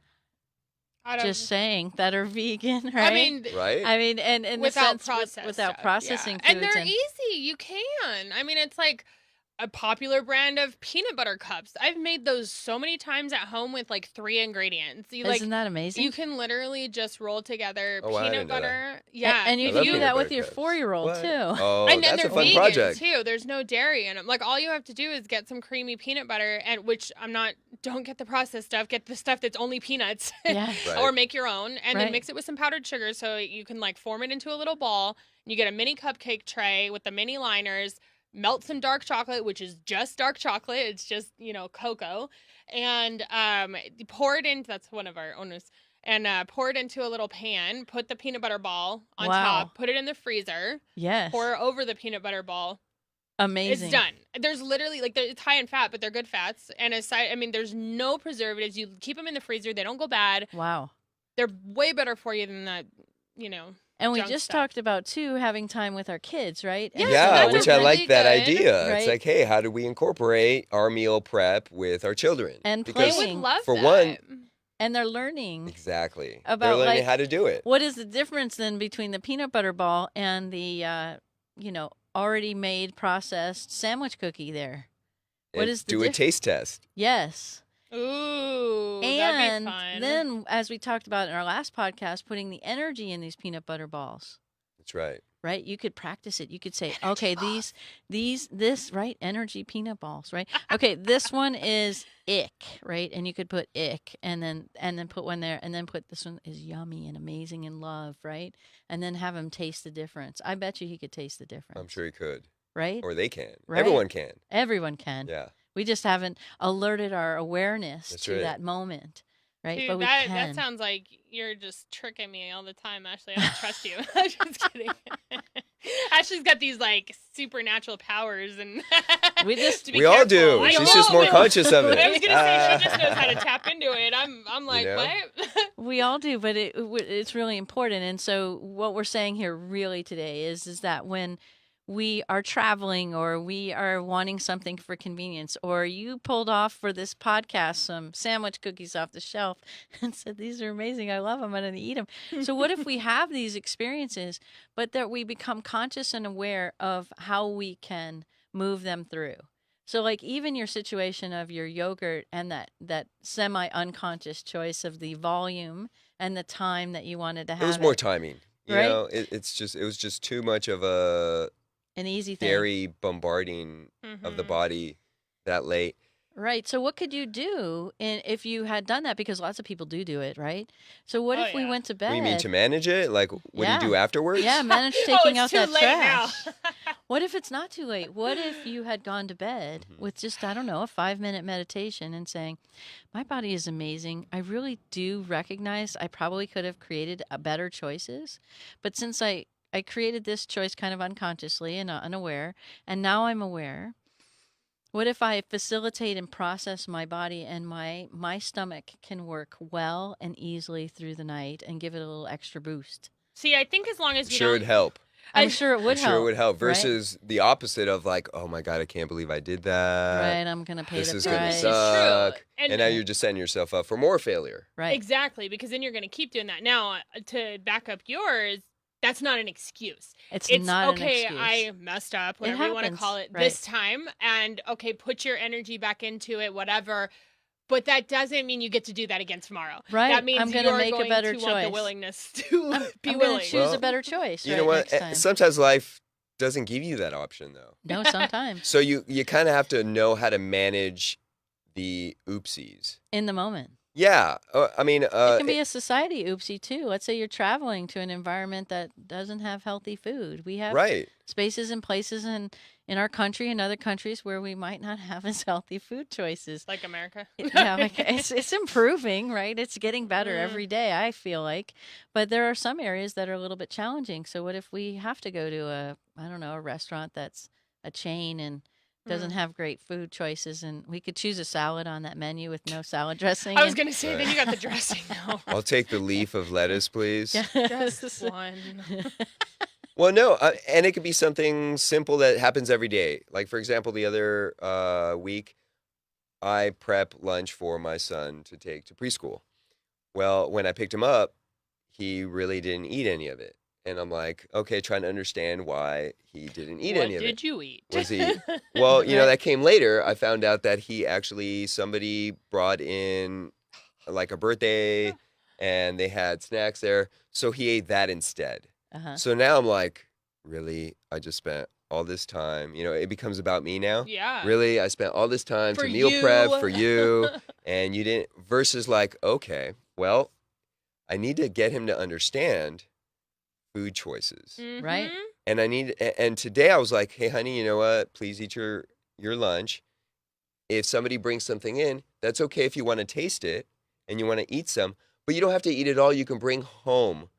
Just saying that are vegan, right? I mean, and without without processing foods, and they're easy. You can. I mean, it's like a popular brand of peanut butter cups. I've made those so many times at home with like 3 ingredients. Isn't that amazing? You can literally just roll together I peanut butter. Yeah, and you do that with your 4-year-old too. Oh, and that's they're a fun vegan project too. There's no dairy in them. Like all you have to do is get some creamy peanut butter, and which don't get the processed stuff. Get the stuff that's only peanuts, or make your own, and then mix it with some powdered sugar so you can like form it into a little ball. You get a mini cupcake tray with the mini liners. Melt some dark chocolate, which is just dark chocolate. It's just, cocoa. And pour it in. That's one of our owners. And pour it into a little pan. Put the peanut butter ball on top. Put it in the freezer. Yes. Pour over the peanut butter ball. Amazing. It's done. There's literally, it's high in fat, but they're good fats. And there's no preservatives. You keep them in the freezer. They don't go bad. Wow. They're way better for you than that, And we just talked about, too, having time with our kids, right? Yeah, so which I like that idea. Right? It's like, hey, how do we incorporate our meal prep with our children? And because playing. For one, and they're learning. Exactly. About they're learning how to do it. What is the difference then between the peanut butter ball and the, already made processed sandwich cookie there? What is the do a taste test. Yes. Ooh, and that'd be fun. Then, as we talked about in our last podcast, putting the energy in these peanut butter balls. That's right. Right? You could practice it. You could say, okay, this, right? Energy peanut balls, right? Okay, this one is ick, right? And you could put ick and then put one there and then put this one is yummy and amazing and love, right? And then have him taste the difference. I bet you he could taste the difference. I'm sure he could. Right? Or they can. Right. Everyone can. Everyone can. Yeah. We just haven't alerted our awareness to right. that moment. right? Dude, But we that can. sounds like you're just tricking me all the time, Ashley. I don't trust you. I'm just kidding. Ashley's got these like supernatural powers, and We just- to be We all careful. do. I She's know, just more but- conscious of it. I was gonna say she just knows how to tap into it. I'm like, know? what? We all do, but it's really important. And so what we're saying here really today is that when we are traveling or we are wanting something for convenience, or you pulled off for this podcast some sandwich cookies off the shelf and said, these are amazing, I love them, I'm going to eat them. So what if we have these experiences, but that we become conscious and aware of how we can move them through? So like even your situation of your yogurt and that semi-unconscious choice of the volume and the time that you wanted to have It was more timing. You Right? know, it was just too much of a an easy thing. dairy bombarding of the Mhm. body that late. Right. So what could you do if you had done that? Because lots of people do it, right? So what Oh, if we yeah. went to What bed? do you mean to manage it? Like, what do Yeah. you do afterwards? Yeah, manage Oh, taking it's out too that late trash. now. What if it's not too late? What if you had gone to bed Mhm. with just, I don't know, a 5-minute meditation and saying, my body is amazing. I really do recognize I probably could have created better choices. But since I created this choice kind of unconsciously and unaware, and now I'm aware, what if I facilitate and process my body and my stomach can work well and easily through the night and give it a little extra boost? See, I think as long as you Sure, don't, it'd help. I'm sure it would I'm help. sure it would help. right? Versus the opposite of like, oh my God, I can't believe I did that. Right, I'm going to pay This the is going to price. It's true. suck. And- And now you're just setting yourself up for more failure. Right. exactly, because then you're going to keep doing that. Now, to back up yours, that's not an excuse. It's It's not okay, an excuse. I messed up, whatever you want to happens, call it, right. this time, and okay, put your energy back into it, whatever. But that doesn't mean you get to do that again tomorrow. Right. That means I'm gonna you're make a going better to want the choice. willingness to be I'm willing. going to choose Well, a better choice. You right, know what? Next time. Sometimes life doesn't give you that option though. No, sometimes So you kind of have to know how to manage the oopsies. in the moment. Yeah. I mean, It can be a society oopsie too. Let's say you're traveling to an environment that doesn't have healthy food. We have right. spaces and places in our country and other countries where we might not have as healthy food choices. Like America. Yeah, like it's improving, right? It's getting better Mm. every day, I feel like. But there are some areas that are a little bit challenging. So what if we have to go to a restaurant that's a chain and doesn't have great food choices, and we could choose a salad on that menu with no salad dressing? I was and- going to say, then you got the dressing now. I'll take the leaf of lettuce, please. Just one. Well, no, and it could be something simple that happens every day. Like, for example, the other week, I prep lunch for my son to take to preschool. Well, when I picked him up, he really didn't eat any of it. And I'm like, okay, trying to understand why he didn't eat What any of it. did you eat? Was he? Well, you know, Right. that came later. I found out that somebody brought in like a birthday and they had snacks there. So he ate that instead. Uh-huh. So now I'm like, really? I just spent all this time. You know, it becomes about me now. Yeah. Really? I spent all this time For to meal prep you. for you and you didn't, versus like, okay, well, I need to get him to understand food choices. Right. Mhm. And today I was like, hey, honey, you know what? Please eat your lunch. If somebody brings something in, that's okay if you want to taste it and you want to eat some, but you don't have to eat it all. You can bring home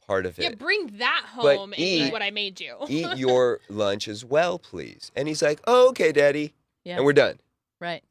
part of Yeah, it. bring that But home and eat eat- what I made you. Eat your lunch as well, please. And he's like, oh, okay, Daddy. Yeah. And we're done. Right.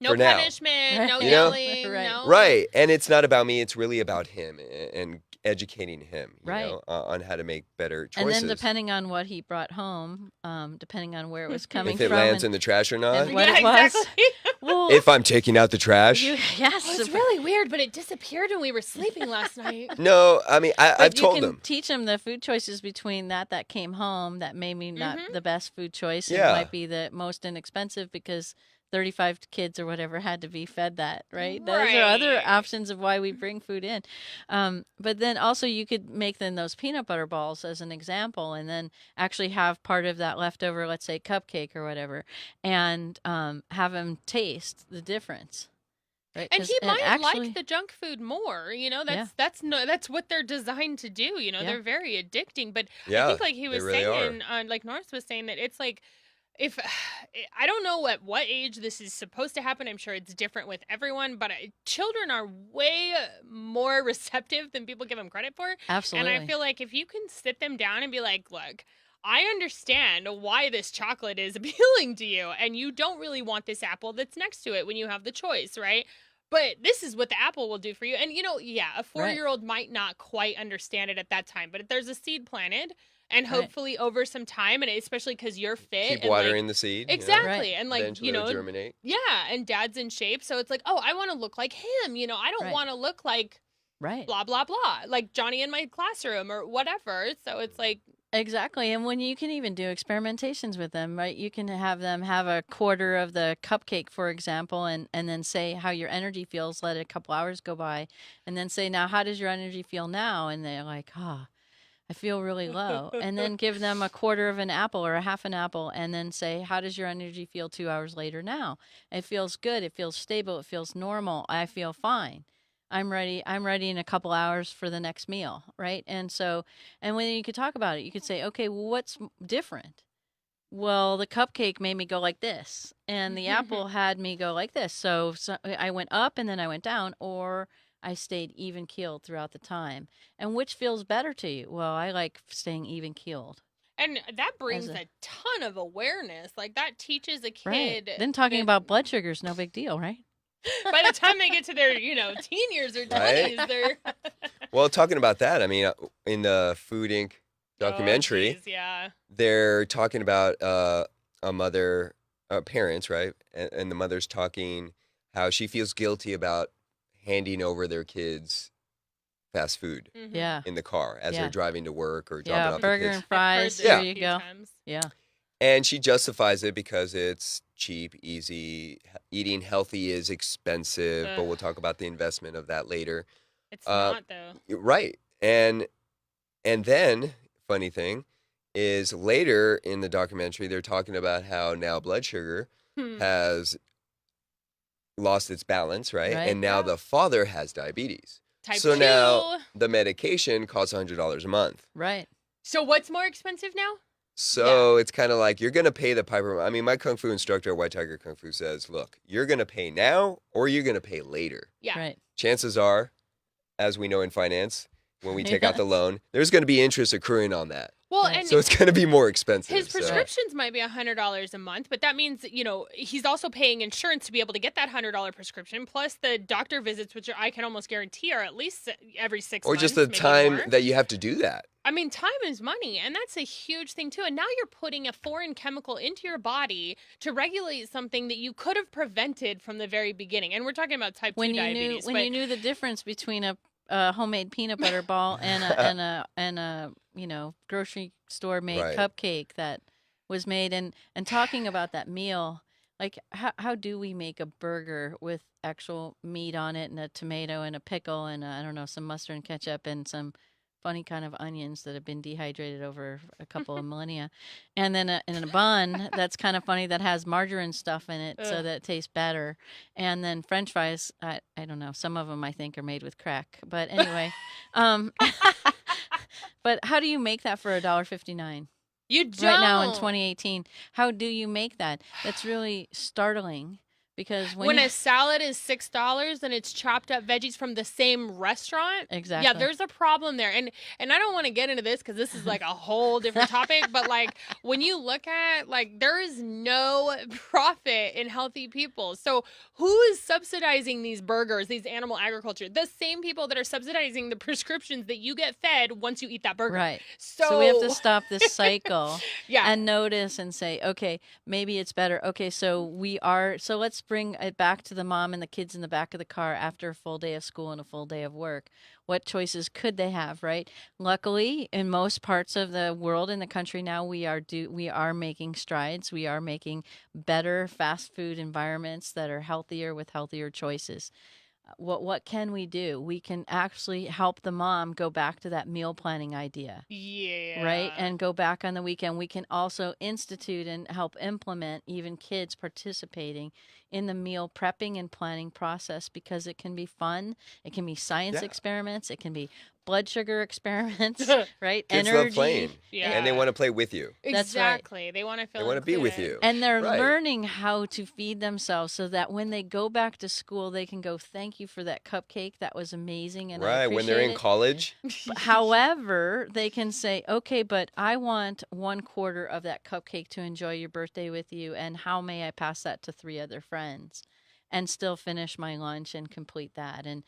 No for now. punishment, no You know? yelling, Right. no. Right. And it's not about me. It's really about him and educating him, you Right. know, on how to make better choices. And then depending on what he brought home, depending on where it was coming if it from. lands and- in the trash or not. and what Yeah, it was. exactly. Well, If I'm taking out the trash. yes. Oh, it's really weird, but it disappeared when we were sleeping last night. No, I mean, But I've you told can them. teach them the food choices between that came home that maybe not Mhm. the best food choice. Yeah. It might be the most inexpensive because 35 kids or whatever had to be fed that, right? Those are other Right. options of why we bring food in. But then also you could make then those peanut butter balls as an example and then actually have part of that leftover, let's say cupcake or whatever, and have them taste the difference. Right? And 'Cause he it might actually- like the junk food more. You know, Yeah. that's what they're designed to do. You know, Yeah. they're very addicting. But Yeah, I think like he they was really saying, like Norris was saying that it's like if I don't know at what age this is supposed to happen. I'm sure it's different with everyone, but children are way more receptive than people give them credit for. Absolutely. And I feel like if you can sit them down and be like, look, I understand why this chocolate is appealing to you, and you don't really want this apple that's next to it when you have the choice, right? But this is what the apple will do for you. And, yeah, a 4-year-old might not quite understand it at that time, but there's a seed planted. And hopefully over some time, and especially because you're fit. Keep watering the seed. Exactly. And eventually it'll germinate. Yeah, and dad's in shape. So it's like, oh, I want to look like him. I don't want to look like blah, blah, blah. Like Johnny in my classroom or whatever. So it's like. Exactly. And when you can even do experimentations with them, right? You can have them have a quarter of the cupcake, for example, and then say how your energy feels, let it a couple hours go by, and then say, now, how does your energy feel now? And they're like, I feel really low. And then give them a quarter of an apple or a half an apple and then say, how does your energy feel 2 hours later now? It feels good. It feels stable. It feels normal. I feel fine. I'm ready in a couple hours for the next meal, right? And when you could talk about it, you could say, okay, well, what's different? Well, the cupcake made me go like this, and the apple had me go like this. So I went up and then I went down, or I stayed even keeled throughout the time. And which feels better to you? Well, I like staying even keeled. And that brings a ton of awareness. Like that teaches a kid. Right. Then talking about blood sugar is no big deal, right? By the time they get to their, teen years or 20s, they're. Well, talking about that, I mean, in the Food Inc. documentary, they're talking about a mother, parents, right? And the mother's talking how she feels guilty about handing over their kids fast food in the car as they're driving to work or dropping off burger the kids. And fries. There you go. Yeah. And she justifies it because it's cheap, easy. Eating healthy is expensive, but we'll talk about the investment of that later. It's not, though. Right. And then, funny thing, is later in the documentary, they're talking about how now blood sugar has lost its balance, right? And now the father has diabetes. Type 2. Now the medication costs $100 a month. Right. So what's more expensive now? So it's kind of like you're going to pay the piper. I mean, my Kung Fu instructor at White Tiger Kung Fu says, look, you're going to pay now or you're going to pay later. Yeah. Right. Chances are, as we know in finance, when we take out the loan, there's going to be interest accruing on that. Well, and so it's going to be more expensive. His prescriptions might be $100 a month, but that means, he's also paying insurance to be able to get that $100 prescription, plus the doctor visits, which I can almost guarantee are at least every 6 months. Or just the time that you have to do that. I mean, time is money, and that's a huge thing, too. And now you're putting a foreign chemical into your body to regulate something that you could have prevented from the very beginning. And we're talking about type 2 diabetes. When you knew the difference between a homemade peanut butter ball and a grocery store made cupcake that was made, and talking about that meal, like how do we make a burger with actual meat on it and a tomato and a pickle and I don't know, some mustard and ketchup and some funny kind of onions that have been dehydrated over a couple of millennia, and then in a bun that's kind of funny that has margarine stuff in it so that it tastes better, and then French fries. I don't know. Some of them I think are made with crack, but anyway. But how do you make that for $1.59? You don't. Right now in 2018, how do you make that? That's really startling. Because when a salad is $6 and it's chopped up veggies from the same restaurant, exactly. Yeah, there's a problem there. And I don't want to get into this because this is like a whole different topic. But like when you look at there is no profit in healthy people. So who is subsidizing these burgers, these animal agriculture? The same people that are subsidizing the prescriptions that you get fed once you eat that burger. Right. So we have to stop this cycle. And notice and say, okay, maybe it's better. Okay, so let's bring it back to the mom and the kids in the back of the car after a full day of school and a full day of work. What choices could they have, right? Luckily, in most parts of the world and the country now, we are making strides. We are making better fast food environments that are healthier with healthier choices. What can we do? We can actually help the mom go back to that meal planning idea. Yeah. Right? And go back on the weekend. We can also institute and help implement even kids participating in the meal prepping and planning process, because it can be fun. It can be science experiments. It can be blood sugar experiments, right? Kids Energy. love playing, and they want to play with you. That's exactly. right. They want to feel They want to be with you. And they're learning how to feed themselves so that when they go back to school, they can go, thank you for that cupcake. That was amazing. And I appreciate when they're in college. However, they can say, okay, but I want 1/4 of that cupcake to enjoy your birthday with you. And how may I pass that to 3 other friends and still finish my lunch and complete that? And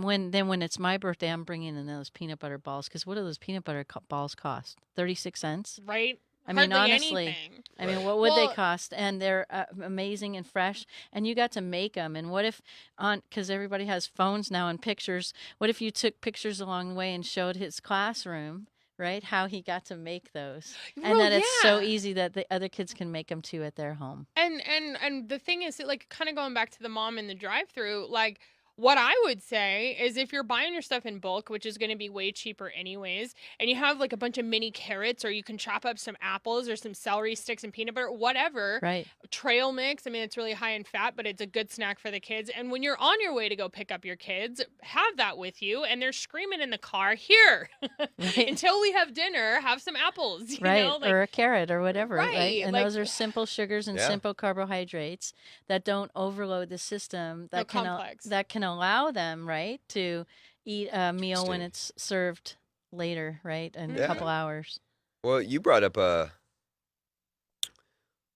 when it's my birthday, I'm bringing in those peanut butter balls, because what do those peanut butter balls cost? 36 cents? Right. I mean, Hardly honestly, anything. I mean, what would they cost? And they're amazing and fresh, and you got to make them. And what if, because everybody has phones now and pictures, what if you took pictures along the way and showed his classroom, right, how he got to make those? And that it's so easy that the other kids can make them too at their home. And the thing is, like, kind of going back to the mom in the drive-through, like, what I would say is, if you're buying your stuff in bulk, which is going to be way cheaper anyways, and you have like a bunch of mini carrots, or you can chop up some apples or some celery sticks and peanut butter, whatever. Right. Trail mix. I mean, it's really high in fat, but it's a good snack for the kids. And when you're on your way to go pick up your kids, have that with you. And they're screaming in the car, here, until we have dinner, have some apples. You know? Like, or a carrot or whatever. Right. And like, those are simple sugars and simple carbohydrates that don't overload the system, that can allow them, right, to eat a meal when it's served later, right, in a couple hours. Well, you brought up an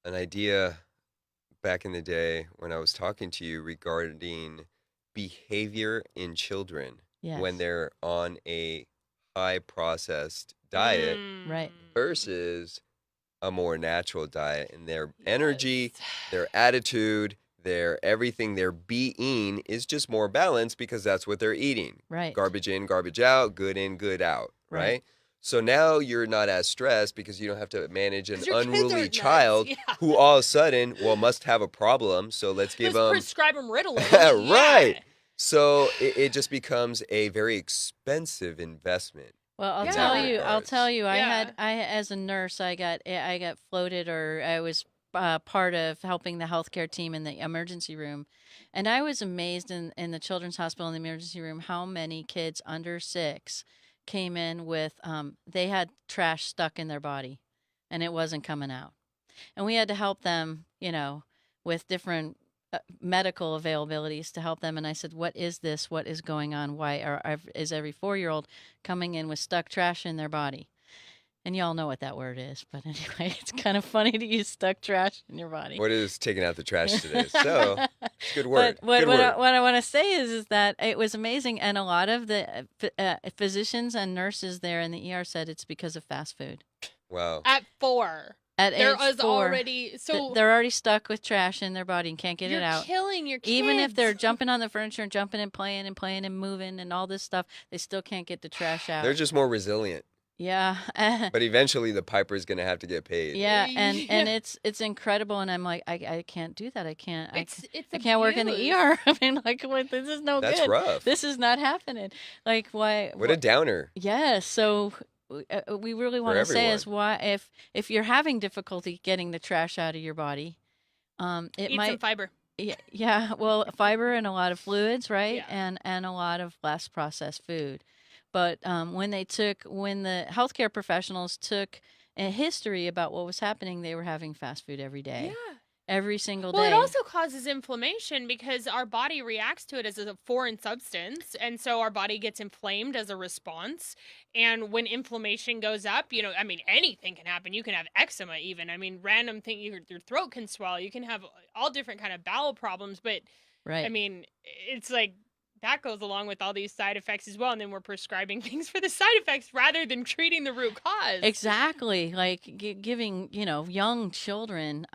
idea back in the day when I was talking to you regarding behavior in children when they're on a high processed diet versus a more natural diet, and their energy, their attitude, their everything, their being is just more balanced because that's what they're eating. Right. Garbage in, garbage out, good in, good out. Right. So now you're not as stressed because you don't have to manage an unruly child who all of a sudden, must have a problem. So let's prescribe them Ritalin. Right. So it just becomes a very expensive investment. Well, I'll tell you, I as a nurse, I got floated, or I was part of helping the healthcare team in the emergency room. And I was amazed in the children's hospital in the emergency room how many kids under 6 came in with, they had trash stuck in their body and it wasn't coming out. And we had to help them, with different medical availabilities to help them. And I said, what is this? What is going on? Why is every 4-year-old coming in with stuck trash in their body? And y'all know what that word is, but anyway, it's kind of funny to use stuck trash in your body. What is taking out the trash today? So, it's a good word. But what I want to say is that it was amazing, and a lot of the physicians and nurses there in the ER said it's because of fast food. Wow. At 4. At there age is 4, already they're already stuck with trash in their body and can't get it out. You're killing your kids. Even if they're jumping on the furniture and jumping and playing and moving and all this stuff, they still can't get the trash out. They're just more resilient. Yeah. But eventually the piper's going to have to get paid. Yeah, and it's incredible, and I'm like, I can't do that. I can't work in the ER. I mean, like, this is no good. That's rough. This is not happening. Like, why? What a downer. Yeah, so we really want to say is why if you're having difficulty getting the trash out of your body, eat some fiber. Yeah, well, fiber and a lot of fluids, right? Yeah. And a lot of less processed food. But when the healthcare professionals took a history about what was happening, they were having fast food every day. Yeah. Every single day. Well, it also causes inflammation because our body reacts to it as a foreign substance. And so our body gets inflamed as a response. And when inflammation goes up, anything can happen. You can have eczema even. I mean, random thing, your throat can swell. You can have all different kind of bowel problems. But, right. I mean, it's like, that goes along with all these side effects as well. And then we're prescribing things for the side effects rather than treating the root cause. Exactly. Like giving, young children,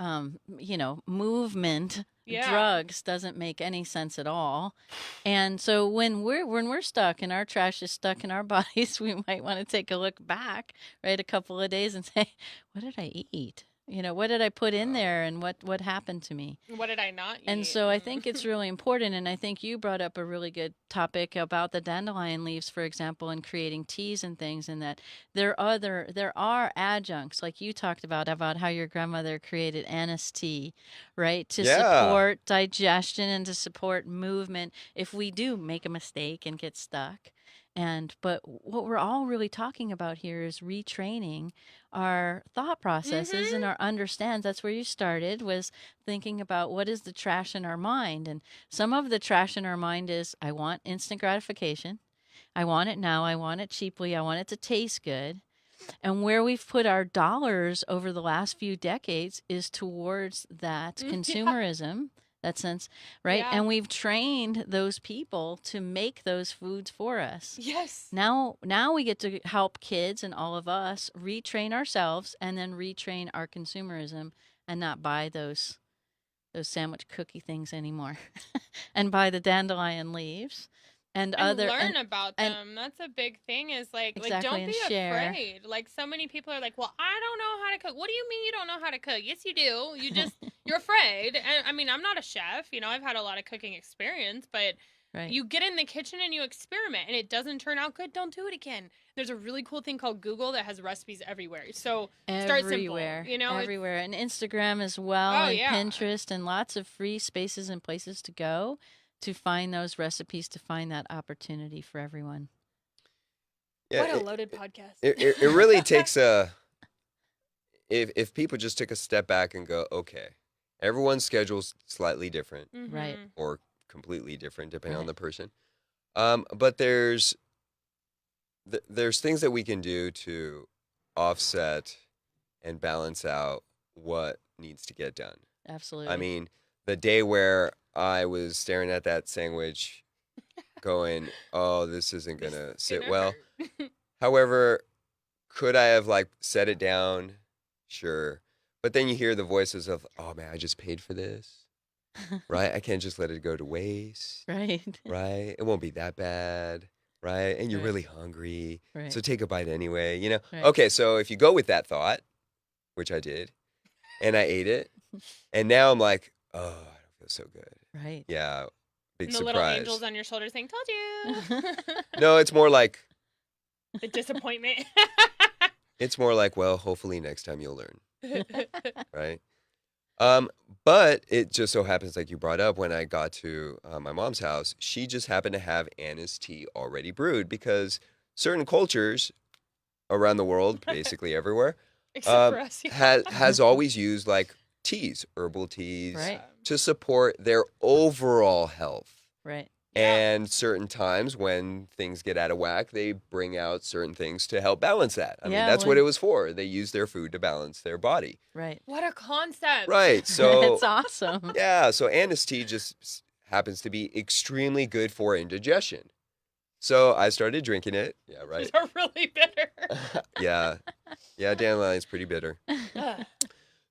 movement drugs doesn't make any sense at all. And so when we're stuck and our trash is stuck in our bodies, we might want to take a look back, right, a couple of days and say, what did I eat? what did I put in there, and what happened to me? What did I not eat? And so I think it's really important, and I think you brought up a really good topic about the dandelion leaves, for example, and creating teas and things, and that there are adjuncts, like you talked about how your grandmother created anise tea, right, to support digestion and to support movement if we do make a mistake and get stuck. But what we're all really talking about here is retraining our thought processes and our understands. That's where you started, was thinking about what is the trash in our mind. And some of the trash in our mind is, I want instant gratification. I want it now. I want it cheaply. I want it to taste good. And where we've put our dollars over the last few decades is towards that consumerism. That sense, right? Yeah. And we've trained those people to make those foods for us. Yes. Now we get to help kids and all of us retrain ourselves and then retrain our consumerism and not buy those sandwich cookie things anymore and buy the dandelion leaves and learn about them. That's a big thing, is exactly, don't be share. afraid. Like, so many people are like, well, I don't know how to cook. What do you mean you don't know how to cook? Yes, you do. You just, you're afraid. And I mean, I'm not a chef. I've had a lot of cooking experience, but you get in the kitchen and you experiment and it doesn't turn out good, don't do it again. There's a really cool thing called Google that has recipes everywhere. So start simple. Everywhere. And Instagram as well, and Pinterest, and lots of free spaces and places to go to find those recipes, to find that opportunity for everyone. Yeah, what a loaded podcast. It really takes if people just took a step back and go, okay, everyone's schedule's slightly different, right, or completely different depending on the person. But there's things that we can do to offset and balance out what needs to get done. Absolutely. I mean, the day where I was staring at that sandwich going, oh, this isn't going to sit well. However, could I have set it down? Sure. But then you hear the voices of, oh man, I just paid for this, right? I can't just let it go to waste. Right. Right. It won't be that bad. Right. And you're really hungry. Right. So take a bite anyway, Right. Okay. So if you go with that thought, which I did, and I ate it, and now I'm like, oh, I don't feel so good. Right. Yeah. Big and the surprise. little angels on your shoulders saying, told you. No, it's more like the disappointment. It's more like, well, hopefully next time you'll learn. Right. But it just so happens, like you brought up, when I got to my mom's house, she just happened to have anise tea already brewed, because certain cultures around the world, basically everywhere, except for us, has always used teas, herbal teas, right, to support their overall health. Right. And certain times when things get out of whack, they bring out certain things to help balance that. I mean, that's what it was for. They use their food to balance their body. Right. What a concept. Right. So it's awesome. Yeah. So anise tea just happens to be extremely good for indigestion. So I started drinking it. Yeah, right. They're really bitter. Yeah. Yeah, dandelion's pretty bitter.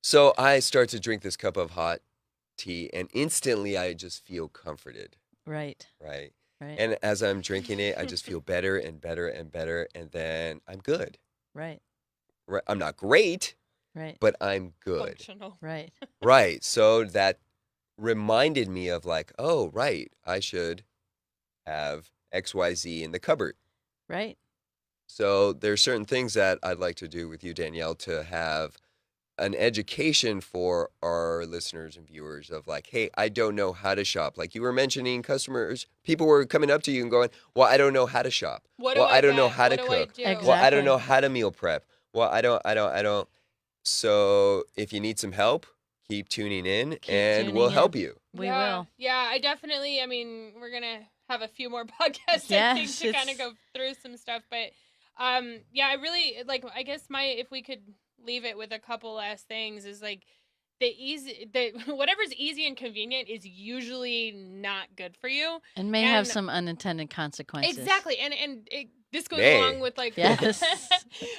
So I start to drink this cup of hot tea, and instantly I just feel comforted. Right. Right. Right. And as I'm drinking it, I just feel better and better and better, and then I'm good. Right. Right. I'm not great, Right. but I'm good. Functional. Right. Right. So that reminded me of oh, right, I should have XYZ in the cupboard. Right. So there's certain things that I'd like to do with you, Danielle, to have an education for our listeners and viewers of hey, I don't know how to shop. Like you were mentioning, people were coming up to you and going, well, I don't know how to shop. I don't know how to cook. Exactly. Well, I don't know how to meal prep. Well, I don't. So if you need some help, keep tuning in and we'll help you. We will. Yeah, I definitely, we're going to have a few more podcasts, I think, to kind of go through some stuff. But yeah, I really, I guess if we could leave it with a couple last things, is whatever's easy and convenient is usually not good for you and may have some unintended consequences. Exactly. And this goes along with yes.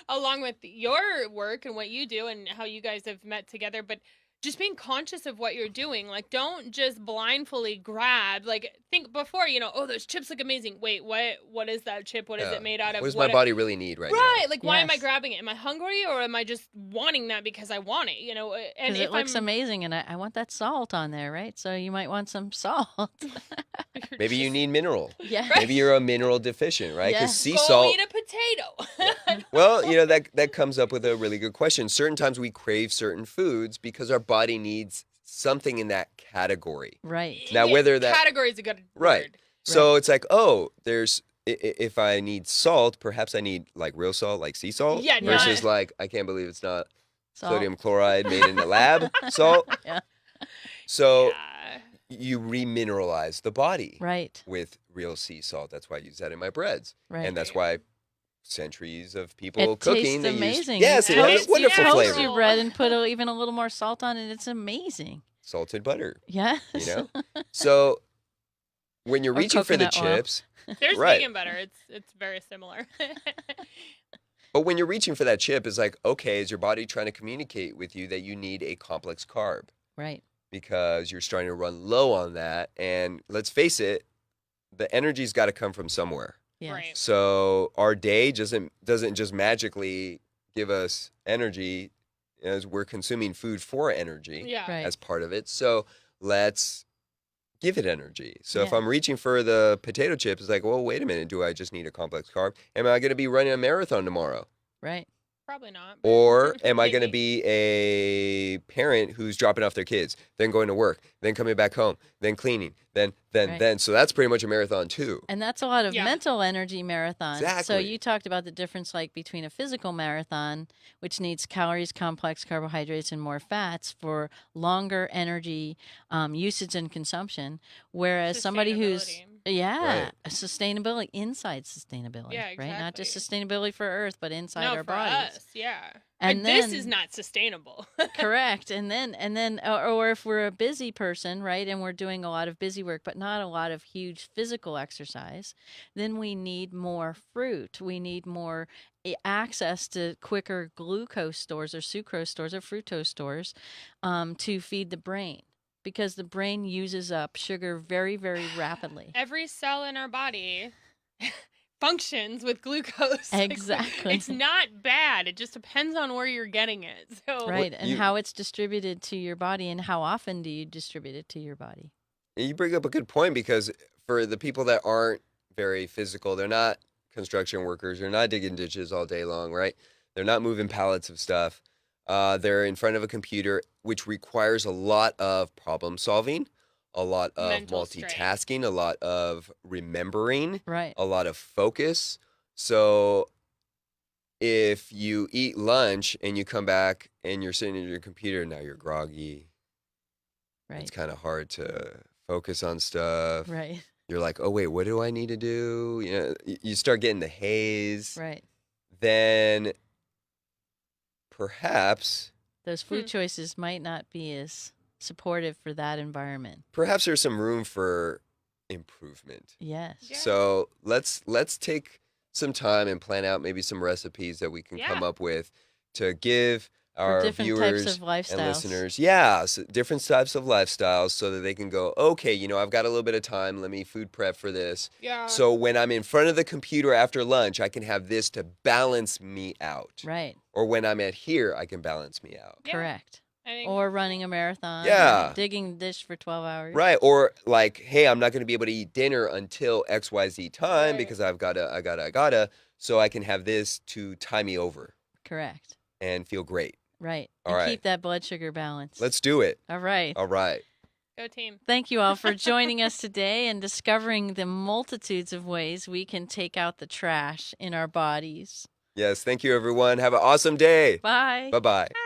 along with your work and what you do and how you guys have met together. But just being conscious of what you're doing. Like, don't just blindly grab. Like, think before, oh, those chips look amazing. Wait, what is that chip? What is it made out of? What does my body really need right now? Right. Like, why am I Yes. grabbing it? Am I hungry, or am I just wanting that because I want it? And Because it looks amazing, and I want that salt on there, right? So you might want some salt. Maybe you need mineral. Yeah. Maybe you're a mineral deficient, right? Yeah. Because sea Go salt. eat a potato. Well, that comes up with a really good question. Certain times we crave certain foods because our body needs something in that category. Right. Now, whether that category is a good right. word. So it's like, oh, if I need salt, perhaps I need like real salt, like sea salt. Yeah, versus not- like I can't believe it's not Salt. sodium chloride made in a lab salt. Yeah. So Yeah. you remineralize the body Right. with real sea salt. That's why I use that in my breads. Right. And that's why centuries of people It cooking. tastes they use- amazing. yes, it It has tastes- a wonderful yeah. Toast flavor. your bread and put even a little more salt on it. It's amazing. Salted butter, Yes. you know? So when you're Or reaching for the coconut oil. chips, There's Right. vegan butter. It's very similar. but when you're reaching for that chip, it's like, okay, is your body trying to communicate with you that you need a complex carb? Right. Because you're starting to run low on that. And let's face it, the energy's got to come from somewhere. Yes. Right. So our day doesn't just magically give us energy as we're consuming food for energy Yeah. Right. as part of it. So let's give it energy. So if Yeah. I'm reaching for the potato chips, it's like, well, wait a minute. Do I just need a complex carb? Am I going to be running a marathon tomorrow? Right. Probably not. but- Or am I going to Maybe. be a parent who's dropping off their kids, then going to work, then coming back home, then cleaning, then. Right. So that's pretty much a marathon too. And that's a lot of Yeah. mental energy marathons. So Exactly. you talked about the difference like between a physical marathon, which needs calories, complex carbohydrates, and more fats for longer energy usage and consumption, whereas somebody who's Sustainability. sustainability inside sustainability, Yeah, right? Not just exactly. sustainability for Earth, but inside No, our for bodies. us, yeah. And And this then- is not sustainable. Correct. And then or if we're a busy person, right, and we're doing a lot of busy work but not a lot of huge physical exercise, then we need more fruit. We need more access to quicker glucose stores or sucrose stores or fructose stores to feed the brain, because the brain uses up sugar very, very rapidly. Every cell in our body functions with glucose. Like, Exactly. it's not bad. It just depends on where you're getting it. So Right, and you- how it's distributed to your body, and how often do you distribute it to your body? You bring up a good point, because for the people that aren't very physical, they're not construction workers, they're not digging ditches all day long, right? They're not moving pallets of stuff. They're in front of a computer, which requires a lot of problem solving, a lot of Mental strain. multitasking, a lot of remembering, Right. a lot of focus. So if you eat lunch and you come back and you're sitting at your computer, now you're groggy. Right. It's kind of hard to focus on stuff. Right. You're like, oh wait, what do I need to do? You start getting the haze. Right. Then perhaps Those food choices might not be as supportive for that environment. there's some room for improvement. Yes. Yeah. So let's take some time and plan out maybe some recipes that we can come Yeah. up with to give For our different viewers types of lifestyles. and listeners, so different types of lifestyles, so that they can go, okay, I've got a little bit of time. Let me food prep for this. yeah. So when I'm in front of the computer after lunch, I can have this to balance me out. Right. Or when I'm at here, I can balance me out. Yeah. Correct. I think Or running a marathon. Yeah. or digging the dish for 12 hours. Right. Or like, hey, I'm not going to be able to eat dinner until XYZ time Right. because I gotta. So I can have this to tie me over Correct. and feel great. Right. All and right. keep that blood sugar balance. Let's do it. All right. All right. go team. Thank you all for joining us today and discovering the multitudes of ways we can take out the trash in our bodies. Yes. Thank you, everyone. Have an awesome day. Bye. Bye-bye. Bye.